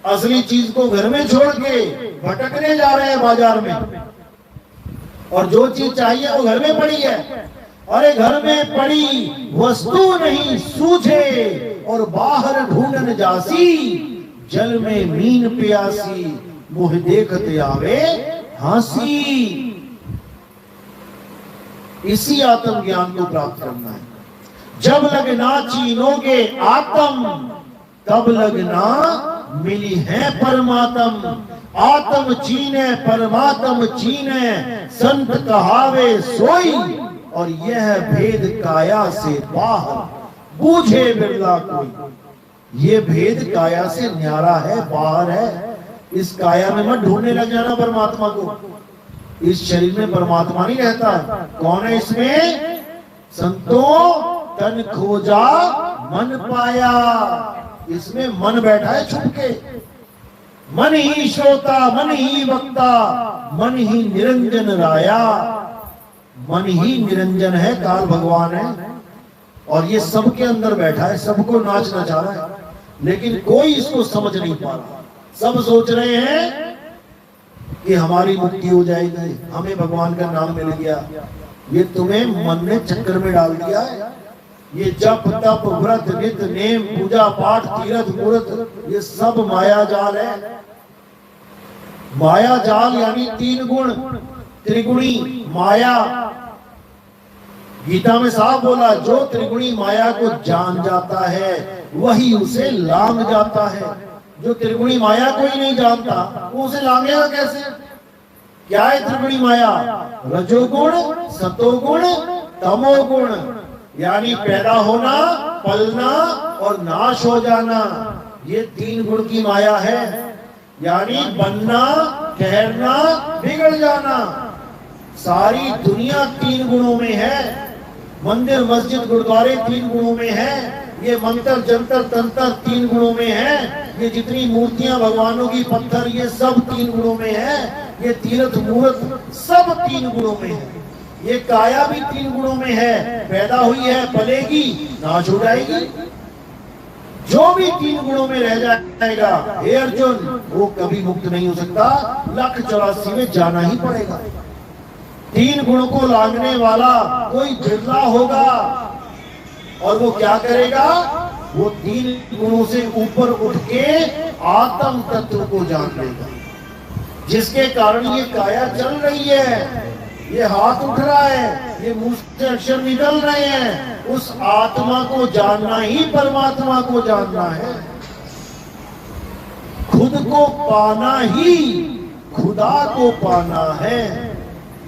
असली चीज को घर में छोड़ के भटकने जा रहे हैं बाजार में। और जो चीज चाहिए वो घर में पड़ी है। अरे घर में पड़ी वस्तु नहीं सूझे और बाहर ढूंढन जासी, जल में मीन प्यासी, मुह देखते आवे हंसी। इसी आत्म ज्ञान को प्राप्त करना है। जब लगना चीनोगे आत्म, तब लगना मिली है परमात्म। आत्म चीने परमात्म चीने, संत कहावे सोई, और यह भेद काया से बाहर बूझे बिरला कोई। ये भेद काया से न्यारा है, बाहर है। इस काया में मत ढूंढने लग जाना परमात्मा को। इस शरीर में परमात्मा नहीं रहता। कौन है इसमें? संतों तन खोजा मन पाया। इसमें मन बैठा है छुप के। मन ही श्रोता, मन ही वक्ता, मन ही निरंजन राया। मन ही निरंजन है, काल भगवान है, और ये सबके अंदर बैठा है, सबको नाचना चाह रहा है, लेकिन कोई इसको समझ नहीं पा रहा। सब सोच रहे हैं कि हमारी मुक्ति हो जाएगी, हमें भगवान का नाम मिल गया। ये तुम्हें मन ने चक्कर में डाल दिया है। ये जप तप व्रत नित्य नेम पूजा पाठ तीर्थ मूर्त, ये सब माया जाल है। माया जाल यानी 3 गुण, त्रिगुणी माया। गीता में साफ बोला, जो त्रिगुणी माया को जान जाता है वही उसे लांग जाता है। जो त्रिगुणी माया को ही नहीं जानता वो उसे लांगेगा कैसे? क्या है त्रिगुणी माया? रजोगुण, सतोगुण, तमोगुण, यानी पैदा होना, पलना और नाश हो जाना। ये 3 गुण की माया है। यानी बनना, ठहरना, बिगड़ जाना। सारी दुनिया 3 गुणों में है। मंदिर मस्जिद गुरुद्वारे 3 गुणों में है। ये मंत्र जंतर तंत्र 3 गुणों में है। ये जितनी मूर्तियां भगवानों की पत्थर ये सब 3 गुणों में है। ये तीर्थ मूर्त सब 3 गुणों में है। ये काया भी 3 गुणों में है। पैदा हुई है, पलेगी, नाश हो जाएगी। जो भी 3 गुणों में रह जाएगा, हे अर्जुन, वो कभी मुक्त नहीं हो सकता। 1,84 में जाना ही पड़ेगा। 3 गुणों को लांघने वाला कोई बिरला होगा। और वो क्या करेगा? वो 3 गुणों से ऊपर उठ के आत्म तत्व को जान लेगा, जिसके कारण ये काया चल रही है, ये हाथ उठ रहा है, ये मुंह से अक्षर निकल रहे हैं। उस आत्मा को जानना ही परमात्मा को जानना है। खुद को पाना ही खुदा को पाना है।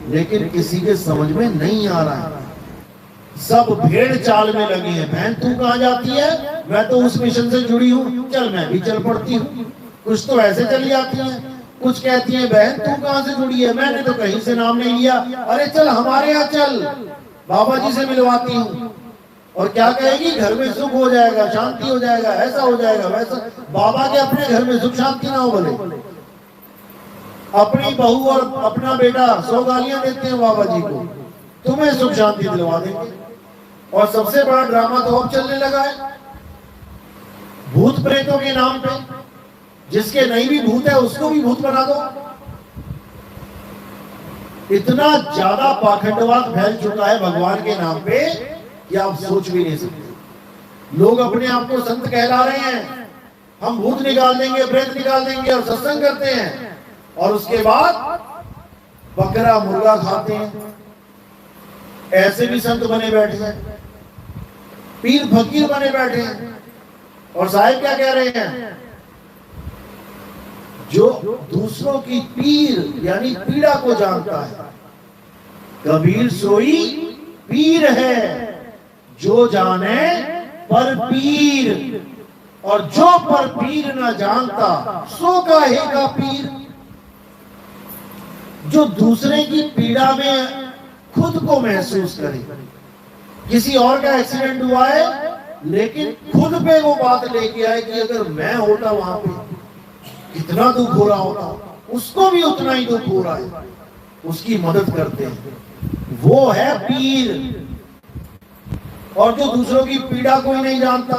लेकिन किसी के समझ में नहीं आ रहा है। सब भेड़ चाल में लगे हैं। बहन तू कहां जाती है? मैं तो उस मिशन से जुड़ी हूं, चल मैं भी चल पड़ती हूँ। कुछ तो ऐसे चली जाती हैं। कुछ कहती हैं बहन तू कहां से जुड़ी है? मैंने तो कहीं से नाम नहीं लिया। अरे चल हमारे यहाँ चल, बाबा जी से मिलवाती हूँ। और क्या कहेगी? घर में सुख हो जाएगा, शांति हो जाएगा, ऐसा हो जाएगा, वैसा। बाबा के अपने घर में सुख शांति ना हो बोले। अपनी बहू और अपना बेटा 100 गालियां देते हैं बाबा जी को, तुम्हें सुख शांति दिलवा देंगे। और सबसे बड़ा ड्रामा तो अब चलने लगा है भूत प्रेतों के नाम पे। जिसके नहीं भी भूत है उसको भी भूत बना दो। इतना ज्यादा पाखंडवाद फैल चुका है भगवान के नाम पे कि आप सोच भी नहीं सकते। लोग अपने आप को संत कहला रहे हैं, हम भूत निकाल देंगे, प्रेत निकाल देंगे, और सत्संग करते हैं। और उसके बाद बकरा मुर्गा खाते हैं। ऐसे भी संत बने बैठे हैं, पीर फकीर बने बैठे हैं। और साहिब क्या कह रहे हैं? जो दूसरों की पीर यानी पीड़ा को जानता है, कबीर सोई पीर है, जो जाने पर पीर। और जो पर पीर न जानता सो कहेगा पीर। जो दूसरे की पीड़ा में खुद को महसूस करे। किसी और का एक्सीडेंट हुआ है, लेकिन खुद पे वो बात लेके आए कि अगर मैं होता वहां पे कितना दुख हो रहा होता, उसको भी उतना ही दुख हो रहा है, उसकी मदद करते हैं। वो है पीर। और जो दूसरों की पीड़ा कोई नहीं जानता,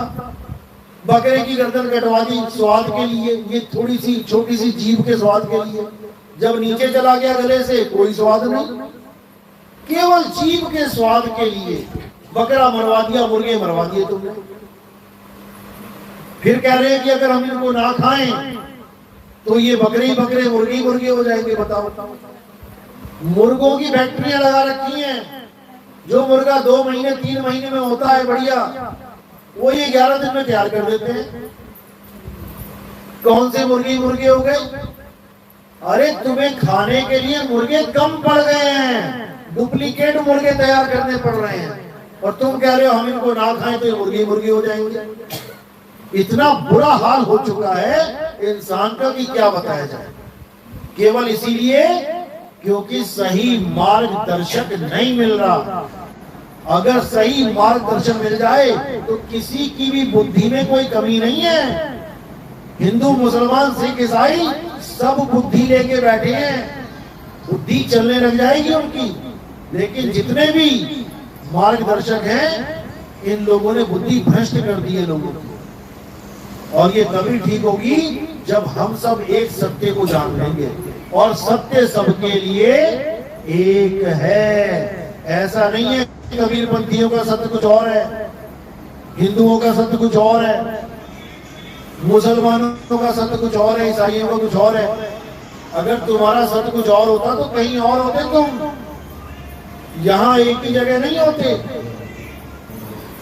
बकरे की गर्दन कटवा दी स्वाद के लिए, ये थोड़ी सी छोटी सी जीभ के स्वाद के लिए। जब नीचे चला गया गले से कोई स्वाद नहीं, केवल जीभ के स्वाद के लिए बकरा मरवा दिया, मुर्गे मरवा दिए तुमने। फिर कह रहे हैं कि अगर हम इनको ना खाएं तो ये बकरे ही बकरे, मुर्गे ही मुर्गे हो जाएंगे। बताओ, मुर्गों की फैक्ट्रियां लगा रखी हैं। जो मुर्गा 2 महीने 3 महीने में होता है बढ़िया, वो ये 11 दिन में तैयार कर देते हैं। कौन से मुर्गे मुर्गे हो गए? अरे तुम्हें खाने के लिए मुर्गे कम पड़ गए हैं, डुप्लीकेट मुर्गे तैयार करने पड़ रहे हैं। और तुम कह रहे हो हम इनको ना खाएं तो मुर्गे मुर्गे हो जाएंगे। इतना बुरा हाल हो चुका है इंसान का कि क्या बताया जाए। केवल इसीलिए क्योंकि सही मार्गदर्शक नहीं मिल रहा। अगर सही मार्गदर्शन मिल जाए तो किसी की भी बुद्धि में कोई कमी नहीं है। हिंदू मुसलमान सिख ईसाई सब बुद्धि लेके बैठे हैं, बुद्धि चलने लग जाएगी उनकी। लेकिन जितने भी मार्गदर्शक हैं, इन लोगों ने बुद्धि भ्रष्ट कर दी है लोगों को। और ये तभी ठीक होगी जब हम सब एक सत्य को जान लेंगे। और सत्य सबके लिए एक है। ऐसा नहीं है कबीरपंथियों का सत्य कुछ और है, हिंदुओं का सत्य कुछ और है, मुसलमानों का सत्य कुछ और है, ईसाइयों का कुछ और है। अगर तुम्हारा सत्य कुछ और होता तो कहीं और होते तुम, यहां एक ही जगह नहीं होते।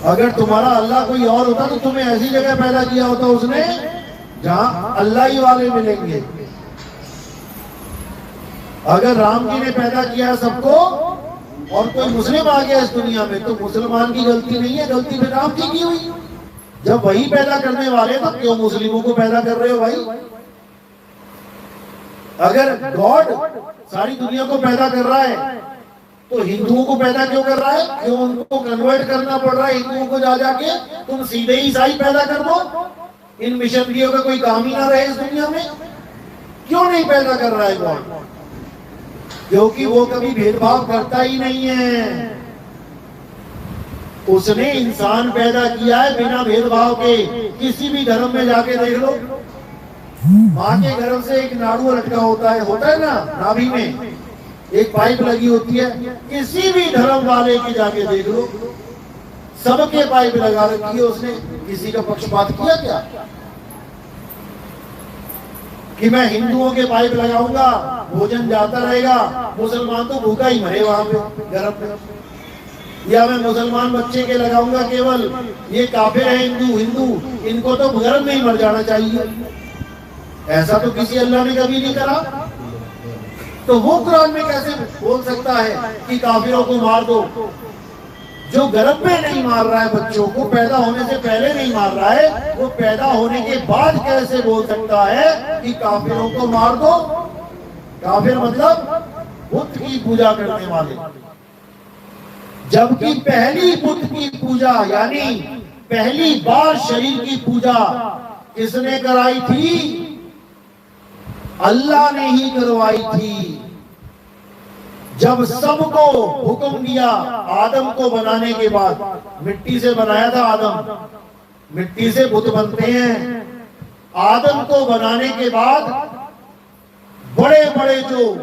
अगर तुम्हारा अल्लाह कोई और होता तो तुम्हें ऐसी जगह पैदा किया होता उसने जहां अल्लाह ही वाले मिलेंगे। अगर राम जी ने पैदा किया सबको और कोई मुस्लिम आ गया इस दुनिया में, तो मुसलमान की गलती नहीं है, गलती फिर राम जी की हुई। जब वही पैदा करने वाले तो क्यों मुस्लिमों को पैदा कर रहे हो भाई? अगर गॉड सारी दुनिया को पैदा कर रहा है तो हिंदुओं को पैदा क्यों कर रहा है? क्यों उनको कन्वर्ट करना पड़ रहा है हिंदुओं को? जा जाके तुम सीधे ही ईसाई पैदा कर दो, इन मिशनरियों का कोई काम ही ना रहे इस दुनिया में। क्यों नहीं पैदा कर रहा है गॉड? क्योंकि वो कभी भेदभाव करता ही नहीं है। उसने इंसान पैदा किया है बिना भेदभाव के। किसी भी धर्म में जाके देख लो, माँ के गर्भ से एक नाड़ू लटका होता है ना, नाभि में एक पाइप लगी होती है। किसी भी धर्म वाले की जाके देख लो, सबके पाइप लगा रखी है उसने। किसी का पक्षपात किया क्या कि मैं हिंदुओं के पाइप लगाऊंगा, भोजन जाता रहेगा, मुसलमान तो भूखा ही मरे वहां पे गर्भ में? या मैं मुसलमान बच्चे के लगाऊंगा केवल, ये काफिर है हिंदू, इनको तो गर्भ में ही मर जाना चाहिए। ऐसा तो किसी अल्लाह ने कभी नहीं करा। तो वो कुरान में कैसे बोल सकता है कि काफिरों को मार दो? जो गर्भ में नहीं मार रहा है बच्चों को, पैदा होने से पहले नहीं मार रहा है, वो पैदा होने के बाद कैसे बोल सकता है कि काफिरों को मार दो? काफिर मतलब बुत की पूजा करने वाले। जबकि पहली बुत की पूजा, यानी पहली बार शरीर की पूजा किसने कराई थी? अल्लाह ने ही करवाई थी। जब सबको हुक्म दिया आदम को बनाने के बाद, मिट्टी से बनाया था आदम, मिट्टी से बुत बनते हैं। आदम को बनाने के बाद बड़े बड़े जो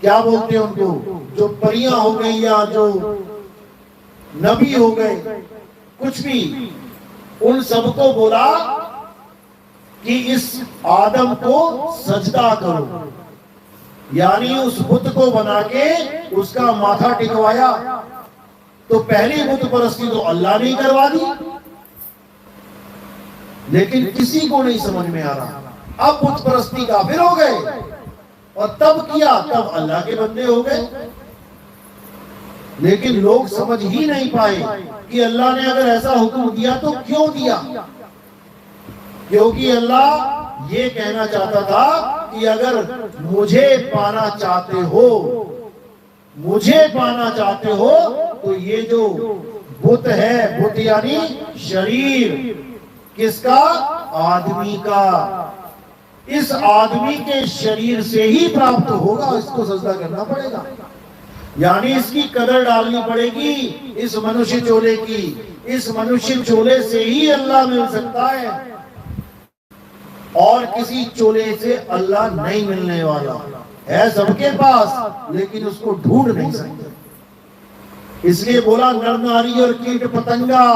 क्या बोलते हैं उनको, जो परियां हो गई या जो नबी हो गए, कुछ भी, उन सबको बोला कि इस आदम को सजदा करो, यानी उस बुत को बना के उसका माथा टिकवाया। तो पहली बुत परस्ती तो अल्लाह ने करवा दी, लेकिन किसी को नहीं समझ में आ रहा। अब बुत परस्ती काफिर हो गए, और तब किया तब अल्लाह के बंदे हो गए। लेकिन लोग समझ ही नहीं पाए कि अल्लाह ने अगर ऐसा हुक्म दिया तो क्यों दिया। क्योंकि अल्लाह ये कहना चाहता था कि अगर मुझे पाना चाहते हो, मुझे पाना चाहते हो, तो ये जो बुत है, बुत यानी शरीर किसका? आदमी का। इस आदमी के शरीर से ही प्राप्त होगा, इसको सजदा करना पड़ेगा, यानी इसकी कदर डालनी पड़ेगी। इस मनुष्य चोले की, इस मनुष्य चोले से ही अल्लाह मिल सकता है, और किसी चोले से अल्लाह नहीं मिलने वाला है। सबके पास, लेकिन उसको ढूंढ नहीं सकते। इसलिए बोला नर नारी और कीट पतंगा,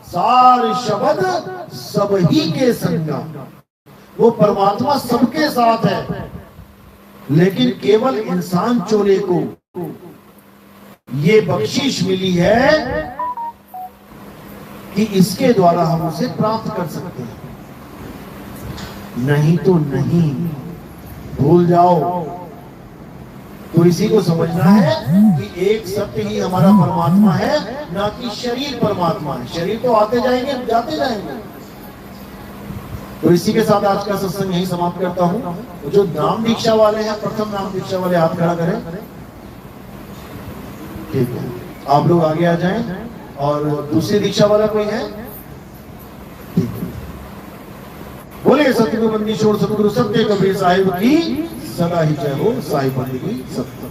सार शब्द सब ही के संगा। वो परमात्मा सबके साथ है, लेकिन केवल इंसान चोले को ये बख्शिश मिली है कि इसके द्वारा हम उसे प्राप्त कर सकते हैं, नहीं तो नहीं। भूल जाओ। तो इसी को समझना है कि एक सत्य ही हमारा परमात्मा है, ना कि शरीर परमात्मा है। शरीर तो आते जाएंगे, जाते जाएंगे। तो इसी के साथ आज का सत्संग यही समाप्त करता हूं। तो जो नाम दीक्षा वाले हैं, प्रथम नाम दीक्षा वाले हाथ खड़ा करें। ठीक है, आप लोग आगे आ जाएं। और दूसरी दीक्षा वाला कोई है? ठीक है। बोले सतगुरु बंदी छोड़ सतगुरु सत्य कबीर साहिब की सदा ही जय हो। साहिब बंदी की सत्य।